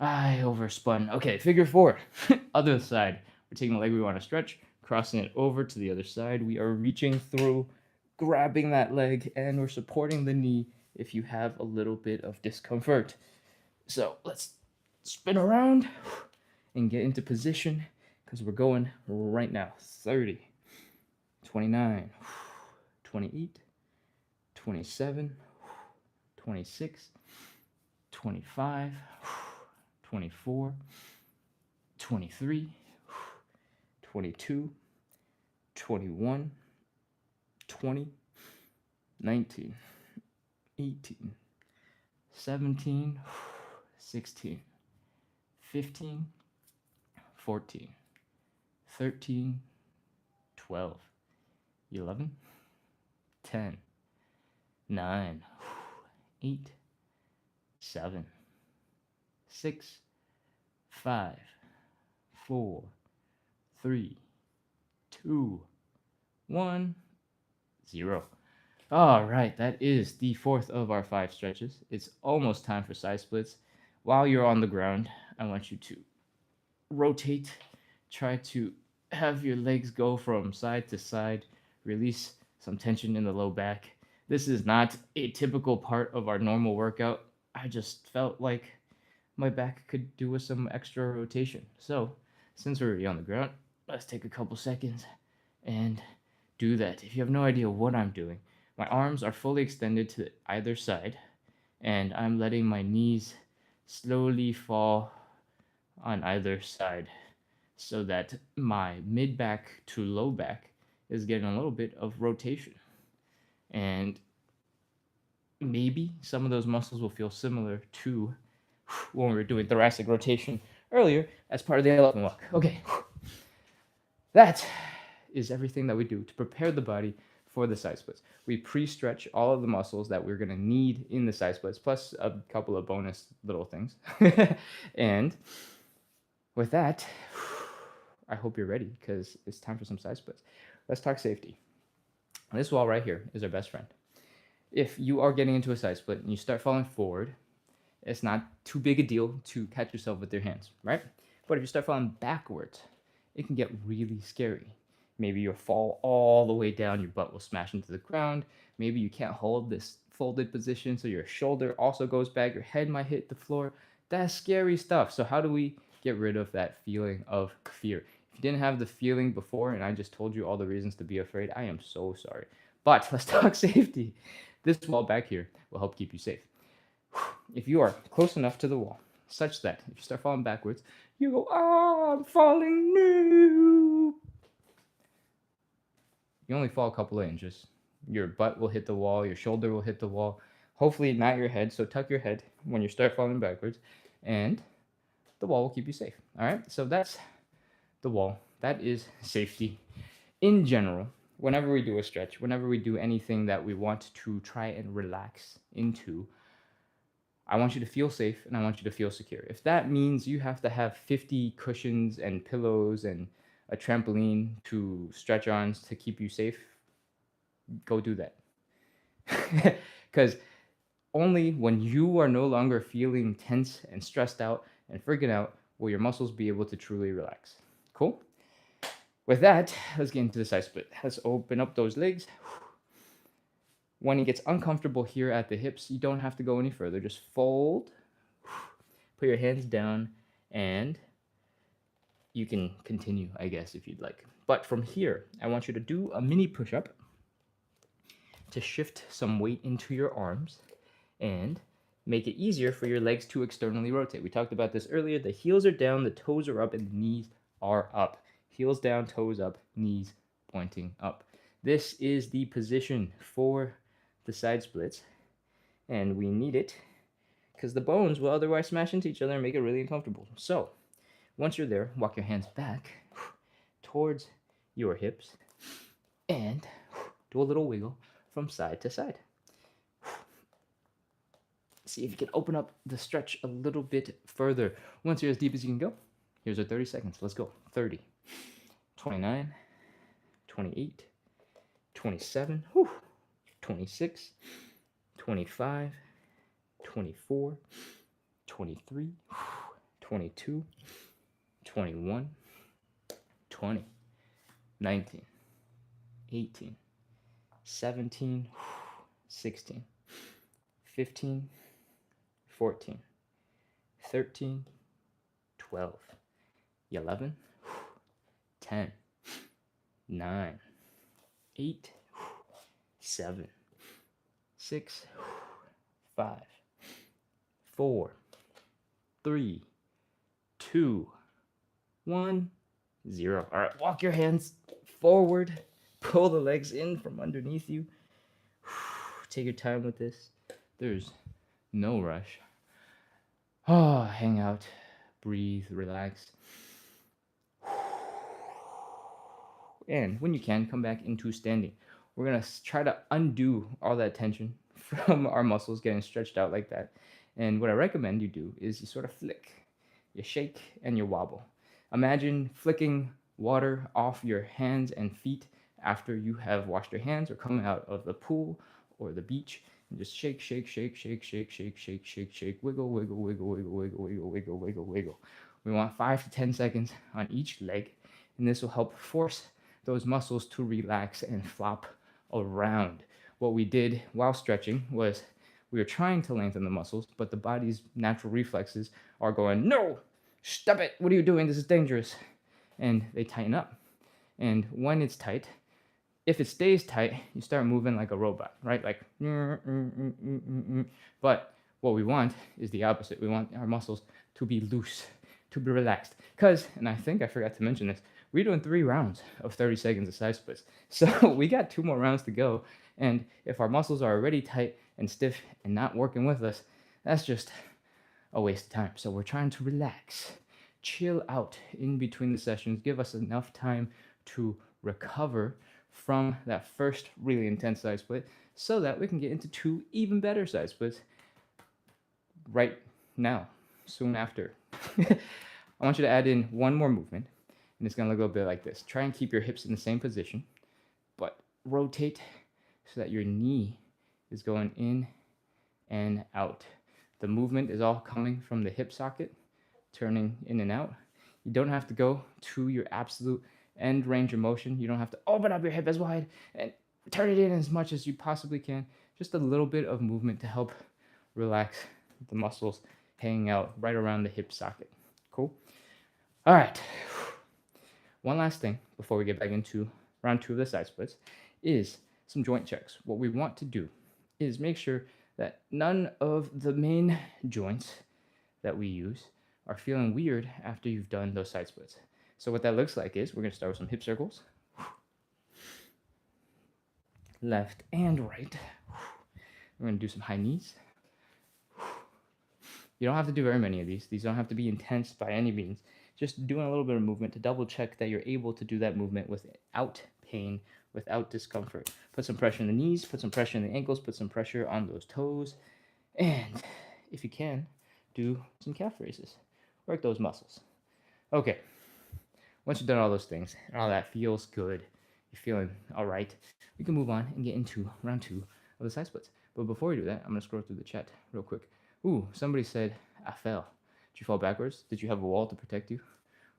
I overspun. Okay, figure four. Other side. We're taking the leg we want to stretch, crossing it over to the other side. We are reaching through, grabbing that leg, and we're supporting the knee if you have a little bit of discomfort. So let's spin around and get into position because we're going right now. 30, 29, 28, 27, 26, 25, 24, 23, 22, 21, 20, 19, 18, 17, 16, 15, 14, 13, 12, 11, 10, 9, 8, 7, 6, 5, 4, 3, 2, 1, 0. All right, that is the fourth of our 5 stretches. It's almost time for side splits. While you're on the ground, I want you to rotate, try to have your legs go from side to side, release some tension in the low back. This is not a typical part of our normal workout. I just felt like my back could do with some extra rotation. So, since we're already on the ground, let's take a couple seconds and do that. If you have no idea what I'm doing, my arms are fully extended to either side, and I'm letting my knees slowly fall on either side so that my mid back to low back is getting a little bit of rotation. And maybe some of those muscles will feel similar to when we were doing thoracic rotation earlier as part of the elephant walk. Okay, that is everything that we do to prepare the body for the side splits. We pre-stretch all of the muscles that we're going to need in the side splits, plus a couple of bonus little things. And with that, I hope you're ready because it's time for some side splits. Let's talk safety. This wall right here is our best friend. If you are getting into a side split and you start falling forward, it's not too big a deal to catch yourself with your hands, right? But if you start falling backwards, it can get really scary. Maybe you'll fall all the way down, your butt will smash into the ground. Maybe you can't hold this folded position, so your shoulder also goes back, your head might hit the floor. That's scary stuff. So how do we get rid of that feeling of fear? If you didn't have the feeling before and I just told you all the reasons to be afraid, I am so sorry. But let's talk safety. This wall back here will help keep you safe. If you are close enough to the wall, such that if you start falling backwards, you go, I'm falling, no. You only fall a couple of inches. Your butt will hit the wall, your shoulder will hit the wall. Hopefully not your head, so tuck your head when you start falling backwards, and the wall will keep you safe. All right, so that's the wall. That is safety. In general, whenever we do a stretch, whenever we do anything that we want to try and relax into, I want you to feel safe and I want you to feel secure. If that means you have to have 50 cushions and pillows and a trampoline to stretch on to keep you safe, go do that. Because only when you are no longer feeling tense and stressed out and freaking out will your muscles be able to truly relax. Cool? With that, let's get into the side split. Let's open up those legs. When it gets uncomfortable here at the hips, you don't have to go any further. Just fold, put your hands down, and you can continue, I guess, if you'd like. But from here, I want you to do a mini push-up to shift some weight into your arms and make it easier for your legs to externally rotate. We talked about this earlier. The heels are down, the toes are up, and the knees are up. Heels down, toes up, knees pointing up. This is the position for the side splits, and we need it because the bones will otherwise smash into each other and make it really uncomfortable. So once you're there, walk your hands back towards your hips and do a little wiggle from side to side. See if you can open up the stretch a little bit further. Once you're as deep as you can go, here's our 30 seconds. Let's go. 30, 29, 28, 27, 26, 25, 24, 23, 22, 21, 20, 19, 18, 17, 16, 15, 14, 13, 12, 11, 10, 9, 8, 7, 6, 5, 4, 3, 2, 1, 0. All right, walk your hands forward. Pull the legs in from underneath you. Take your time with this. There's no rush. Hang out, breathe, relax. And when you can, come back into standing. We're going to try to undo all that tension from our muscles getting stretched out like that. And what I recommend you do is you sort of flick, you shake, and you wobble. Imagine flicking water off your hands and feet after you have washed your hands or come out of the pool or the beach. And just shake, shake, shake, shake, shake, shake, shake, shake, shake, wiggle, wiggle, wiggle, wiggle, wiggle, wiggle, wiggle, wiggle, wiggle. We want 5 to 10 seconds on each leg. and this will help force those muscles to relax and flop around. What we did while stretching was we were trying to lengthen the muscles, but the body's natural reflexes are going, no, stop it, what are you doing? This is dangerous. And they tighten up. And when it's tight, if it stays tight, you start moving like a robot, right? Like, but what we want is the opposite. We want our muscles to be loose, to be relaxed. Because, and I think I forgot to mention this, we're doing 3 rounds of 30 seconds of side splits. So we got 2 more rounds to go. And if our muscles are already tight and stiff and not working with us, that's just a waste of time. So we're trying to relax, chill out in between the sessions, give us enough time to recover from that first really intense side split so that we can get into 2 even better side splits right now, soon after. I want you to add in one more movement, and it's going to look a little bit like this. Try and keep your hips in the same position, but rotate so that your knee is going in and out. The movement is all coming from the hip socket, turning in and out. You don't have to go to your absolute end range of motion. You don't have to open up your hip as wide and turn it in as much as you possibly can. Just a little bit of movement to help relax the muscles hanging out right around the hip socket. Cool? All right. One last thing before we get back into round 2 of the side splits is some joint checks. What we want to do is make sure that none of the main joints that we use are feeling weird after you've done those side splits. So what that looks like is we're going to start with some hip circles. Left and right. We're going to do some high knees. You don't have to do very many of these. These don't have to be intense by any means. Just doing a little bit of movement to double check that you're able to do that movement without pain, without discomfort. Put some pressure in the knees, put some pressure in the ankles, put some pressure on those toes. And if you can, do some calf raises. Work those muscles. Okay. Once you've done all those things and all that feels good, you're feeling all right, we can move on and get into round 2 of the side splits. But before we do that, I'm going to scroll through the chat real quick. Ooh, somebody said, I fell. Did you fall backwards? Did you have a wall to protect you?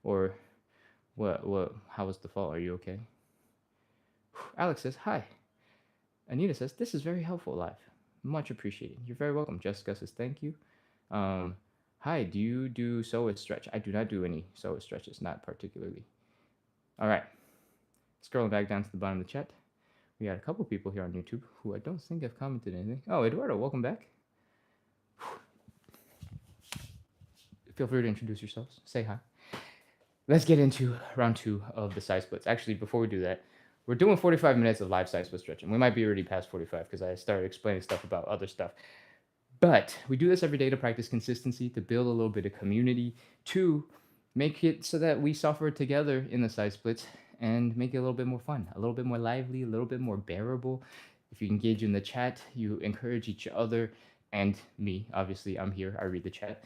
Or how was the fall? Are you okay? Alex says, hi. Anita says, this is very helpful live. Much appreciated. You're very welcome. Jessica says, thank you. Hi, do you do psoas stretch? I do not do any psoas stretches, not particularly. All right. Scrolling back down to the bottom of the chat. We got a couple people here on YouTube who I don't think have commented anything. Oh, Eduardo, welcome back. Feel free to introduce yourselves. Say hi. Let's get into round 2 of the side splits. Actually, before we do that, we're doing 45 minutes of live side split stretching. We might be already past 45 because I started explaining stuff about other stuff. But we do this every day to practice consistency, to build a little bit of community, to make it so that we suffer together in the side splits and make it a little bit more fun, a little bit more lively, a little bit more bearable. If you engage in the chat, you encourage each other and me. Obviously, I'm here. I read the chat.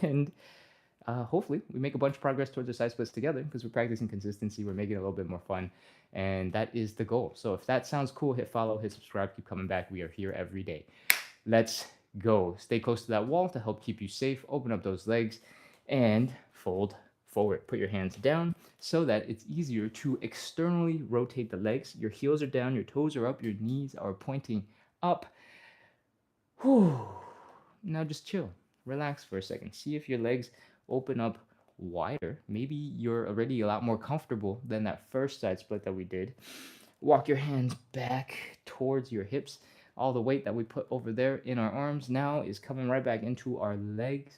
And hopefully we make a bunch of progress towards the side splits together because we're practicing consistency. We're making it a little bit more fun. And that is the goal. So if that sounds cool, hit follow, hit subscribe, keep coming back. We are here every day. Let's go. Stay close to that wall to help keep you safe. Open up those legs and fold forward. Put your hands down so that it's easier to externally rotate the legs. Your heels are down, your toes are up, your knees are pointing up. Whew. Now just chill. Relax for a second. See if your legs open up wider. Maybe you're already a lot more comfortable than that first side split that we did. Walk your hands back towards your hips. All the weight that we put over there in our arms now is coming right back into our legs.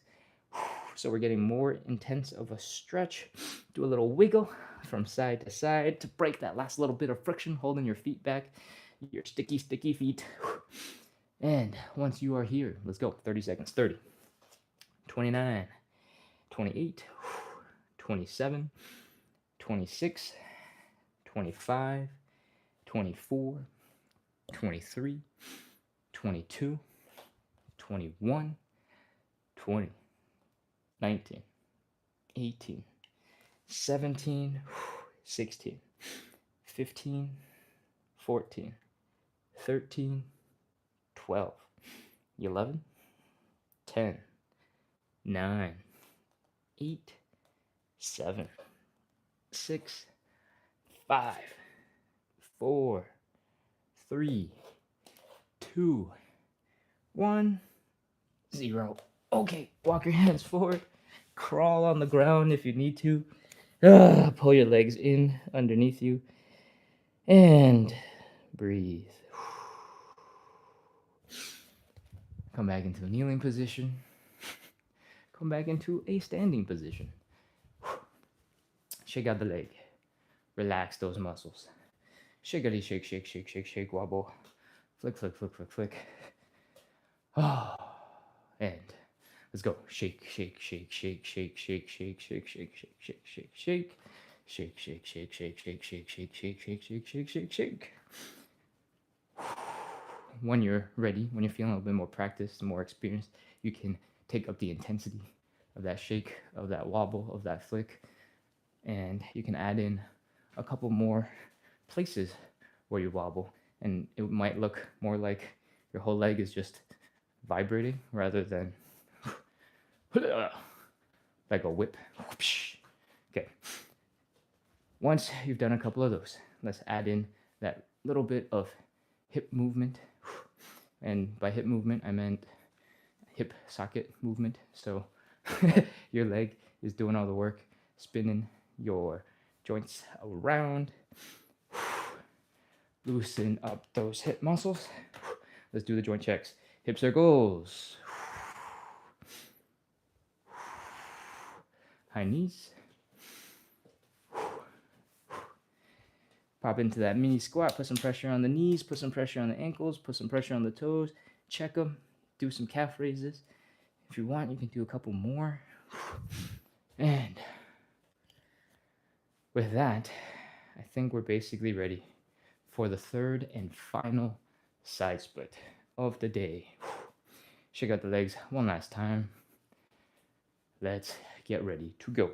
So we're getting more intense of a stretch. Do a little wiggle from side to side to break that last little bit of friction holding your feet back, your sticky feet. And once you are here, let's go. 30 seconds. 30, 29, 28, 27, 26, 25, 24, 23, 22, 21, 20, 19, 18, 17, 16, 15, 14, 13, 12, 11, 10, 9, 8, 7, 6, 5, 4, 3, 2, 1, 0. Okay, walk your hands forward. Crawl on the ground if you need to. Pull your legs in underneath you. And breathe. Come back into a kneeling position. Come back into a standing position. Shake out the leg. Relax those muscles. Shakety shake, shake, shake, shake, shake, wobble. Flick, flick, flick, flick, flick. Oh, and let's go. Shake, shake, shake, shake, shake, shake, shake, shake, shake, shake, shake, shake, shake. Shake, shake, shake, shake, shake, shake, shake, shake, shake, shake, shake, shake, shake. When you're ready, when you're feeling a little bit more practiced, more experienced, you can take up the intensity of that shake, of that wobble, of that flick, and you can add in a couple more places where you wobble, and it might look more like your whole leg is just vibrating rather than like a whip. Okay. Once you've done a couple of those, let's add in that little bit of hip movement. And by hip movement, I meant hip socket movement. So your leg is doing all the work, spinning your joints around. Loosen up those hip muscles. Let's do the joint checks. Hip circles. High knees. Pop into that mini squat. Put some pressure on the knees. Put some pressure on the ankles. Put some pressure on the toes. Check them. Do some calf raises. If you want, you can do a couple more. And with that, I think we're basically ready for the third and final side split of the day. Shake out the legs one last time. Let's get ready to go.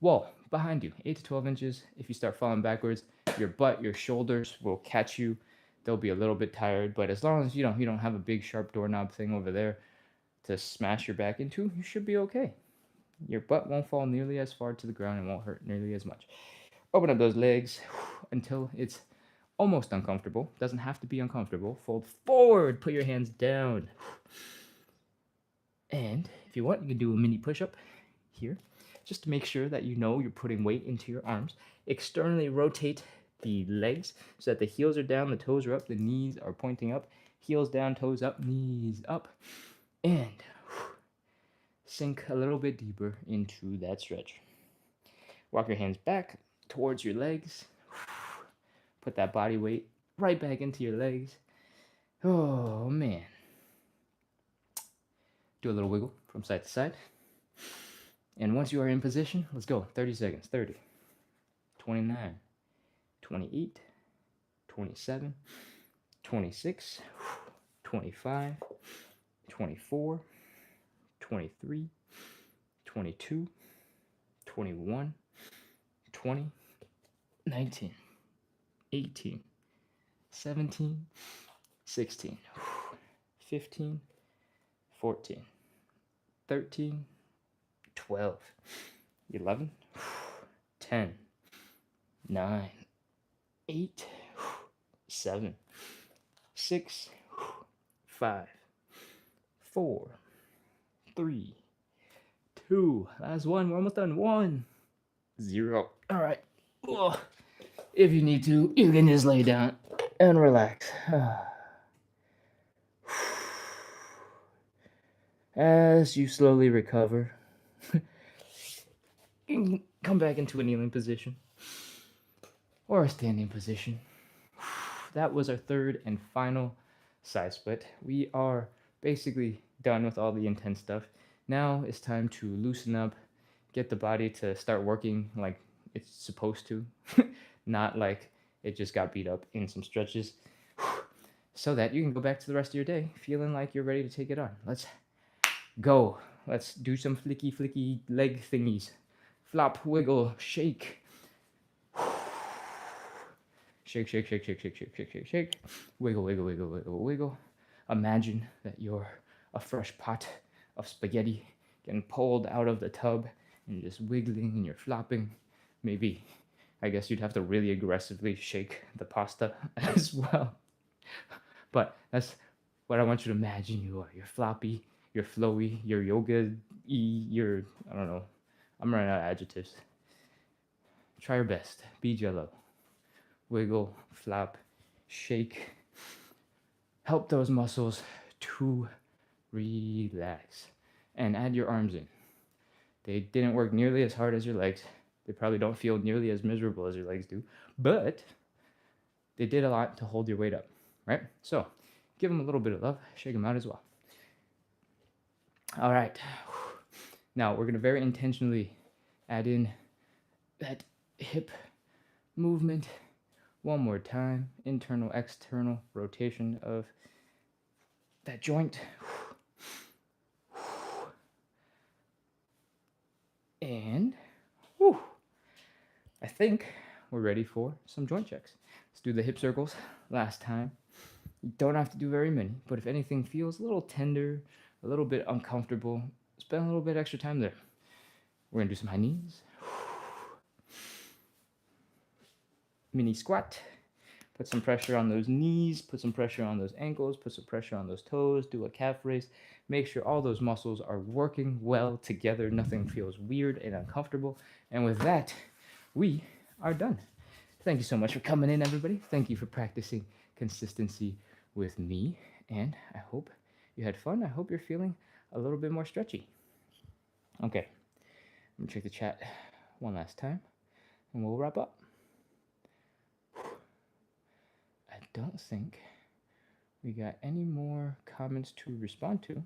Wall behind you, 8 to 12 inches. If you start falling backwards, your butt, your shoulders will catch you. They'll be a little bit tired, but as long as you don't have a big sharp doorknob thing over there to smash your back into, you should be okay. Your butt won't fall nearly as far to the ground and won't hurt nearly as much. Open up those legs until it's almost uncomfortable. Doesn't have to be uncomfortable. Fold forward, put your hands down. And if you want, you can do a mini push-up here, just to make sure that you know you're putting weight into your arms. Externally rotate the legs so that the heels are down, the toes are up, the knees are pointing up. Heels down, toes up, knees up. And sink a little bit deeper into that stretch. Walk your hands back towards your legs. Put that body weight right back into your legs. Oh, man. Do a little wiggle from side to side. And once you are in position, let's go. 30 seconds. 30, 29, 28, 27, 26, 25, 24, 23, 22, 21, 20, 19, 18, 17, 16, 15, 14, 13, 12, 11, 10, 9, 8, 7, 6, 5, 4, 3, 2, last one, we're almost done, 1, 0. All right. If you need to, you can just lay down and relax. As you slowly recover, you can come back into a kneeling position or a standing position. That was our third and final side split. We are basically done with all the intense stuff. Now it's time to loosen up, get the body to start working like it's supposed to, not like it just got beat up in some stretches, so that you can go back to the rest of your day feeling like you're ready to take it on. Let's go. Let's do some flicky leg thingies. Flop, wiggle, shake. Shake, shake, shake, shake, shake, shake, shake, shake, shake. Wiggle, wiggle, wiggle, wiggle, wiggle. Imagine that you're a fresh pot of spaghetti getting pulled out of the tub and you're just wiggling and you're flopping. Maybe I guess you'd have to really aggressively shake the pasta as well. But that's what I want you to imagine you are. You're floppy, you're flowy, you're yoga you're, I don't know. I'm running out of adjectives. Try your best. Be jello. Wiggle, flap, shake. Help those muscles to relax. And add your arms in. They didn't work nearly as hard as your legs. They probably don't feel nearly as miserable as your legs do. But they did a lot to hold your weight up, right? So give them a little bit of love. Shake them out as well. All right. Now we're going to very intentionally add in that hip movement one more time. Internal, external rotation of that joint. And whew, I think we're ready for some joint checks. Let's do the hip circles. Last time. You don't have to do very many, but if anything feels a little tender, a little bit uncomfortable, spend a little bit extra time there. We're gonna do some high knees. Mini squat. Put some pressure on those knees, put some pressure on those ankles, put some pressure on those toes, do a calf raise. Make sure all those muscles are working well together. Nothing feels weird and uncomfortable. And with that, we are done. Thank you so much for coming in, everybody. Thank you for practicing consistency with me. And I hope you had fun. I hope you're feeling a little bit more stretchy. Okay, I'm gonna check the chat one last time and we'll wrap up. I don't think we got any more comments to respond to.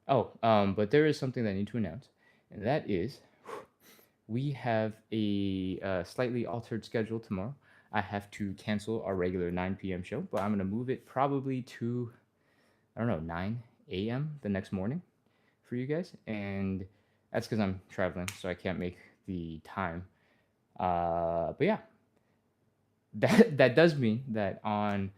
Oh, but there is something that I need to announce, and that is we have a slightly altered schedule tomorrow. I have to cancel our regular 9 p.m. show, but I'm going to move it probably to, I don't know, 9 a.m. the next morning for you guys. And that's because I'm traveling, so I can't make the time. But yeah, that does mean that on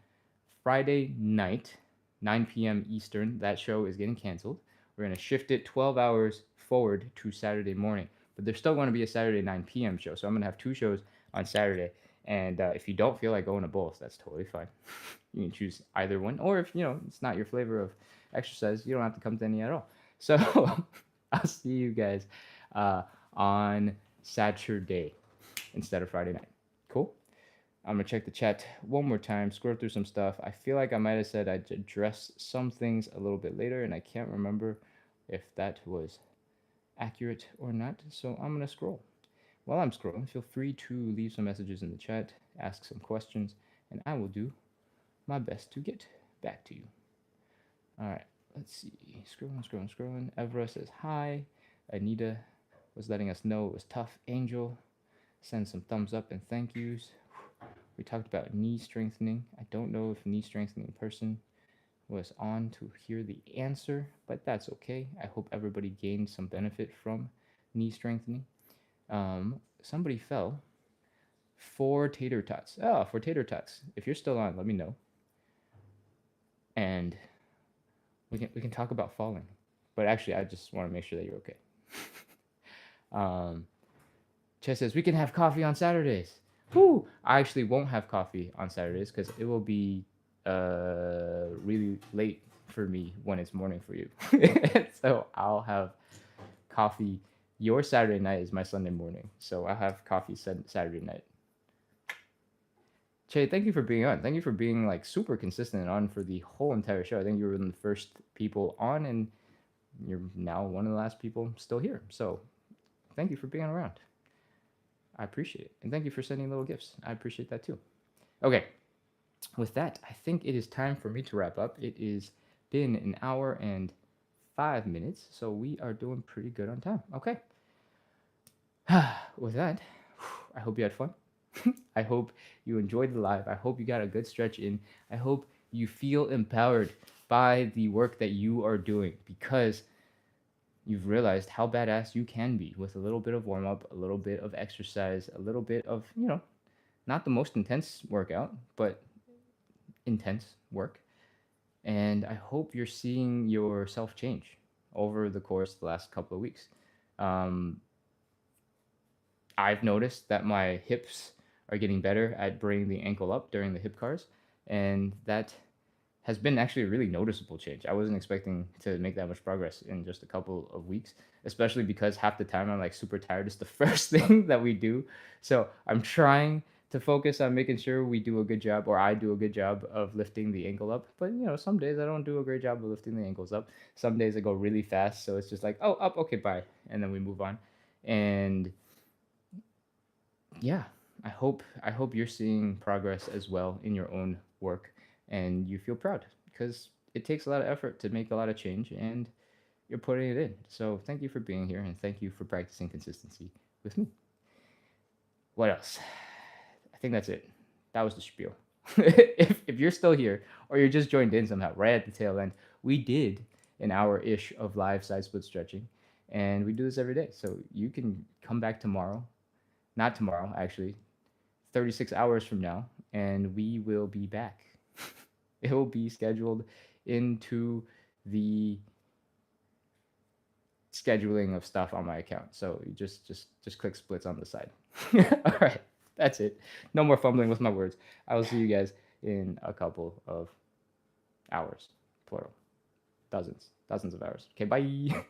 Friday night, 9 p.m. Eastern, that show is getting canceled. We're going to shift it 12 hours forward to Saturday morning. But there's still going to be a Saturday 9 p.m. show. So I'm going to have 2 shows on Saturday. And if you don't feel like going to both, that's totally fine. You can choose either one. Or if, it's not your flavor of exercise, you don't have to come to any at all. So I'll see you guys on Saturday instead of Friday night. Cool? I'm going to check the chat one more time, scroll through some stuff. I feel like I might have said I'd address some things a little bit later, and I can't remember if that was accurate or not. So I'm going to scroll. While I'm scrolling, feel free to leave some messages in the chat, ask some questions, and I will do my best to get back to you. All right, let's see. Scrolling. Evra says hi. Anita was letting us know it was tough. Angel, send some thumbs up and thank yous. We talked about knee strengthening. I don't know if knee strengthening person was on to hear the answer, but that's okay. I hope everybody gained some benefit from knee strengthening. Somebody fell for tater tots. For tater tots. If you're still on, let me know. And we can talk about falling. But actually, I just want to make sure that you're okay. Chess says we can have coffee on Saturdays. Woo! I actually won't have coffee on Saturdays because it will be really late for me when it's morning for you. So I'll have coffee. Your Saturday night is my Sunday morning. So I'll have coffee Saturday night. Che, thank you for being on. Thank you for being super consistent and on for the whole entire show. I think you were one of the first people on and you're now one of the last people still here. So thank you for being around. I appreciate it. And thank you for sending little gifts. I appreciate that too. Okay. With that, I think it is time for me to wrap up. It has been an hour and 5 minutes, so we are doing pretty good on time. Okay. With that, I hope you had fun. I hope you enjoyed the live. I hope you got a good stretch in. I hope you feel empowered by the work that you are doing because you've realized how badass you can be with a little bit of warm-up, a little bit of exercise, a little bit of, not the most intense workout, but intense work. And I hope you're seeing yourself change over the course of the last couple of weeks. Um, I've noticed that my hips are getting better at bringing the ankle up during the hip cars, and that has been actually a really noticeable change. I wasn't expecting to make that much progress in just a couple of weeks, especially because half the time I'm like super tired. It's the first thing that we do. So I'm trying to focus on making sure we do a good job, or I do a good job of lifting the ankle up. But some days I don't do a great job of lifting the ankles up. Some days I go really fast, so it's just like, oh, up, okay, bye, and then we move on. And yeah, I hope you're seeing progress as well in your own work, and you feel proud because it takes a lot of effort to make a lot of change, and you're putting it in. So thank you for being here, and thank you for practicing consistency with me. What else? I think that's it. That was the spiel. If you're still here, or you're just joined in somehow right at the tail end, we did an hour ish of live side split stretching, and we do this every day. So you can come back tomorrow, not tomorrow actually, 36 hours from now, and we will be back. It will be scheduled into the scheduling of stuff on my account. So you just click splits on the side. All right, that's it. No more fumbling with my words. I will see you guys in a couple of hours, plural, dozens of hours. Okay, bye.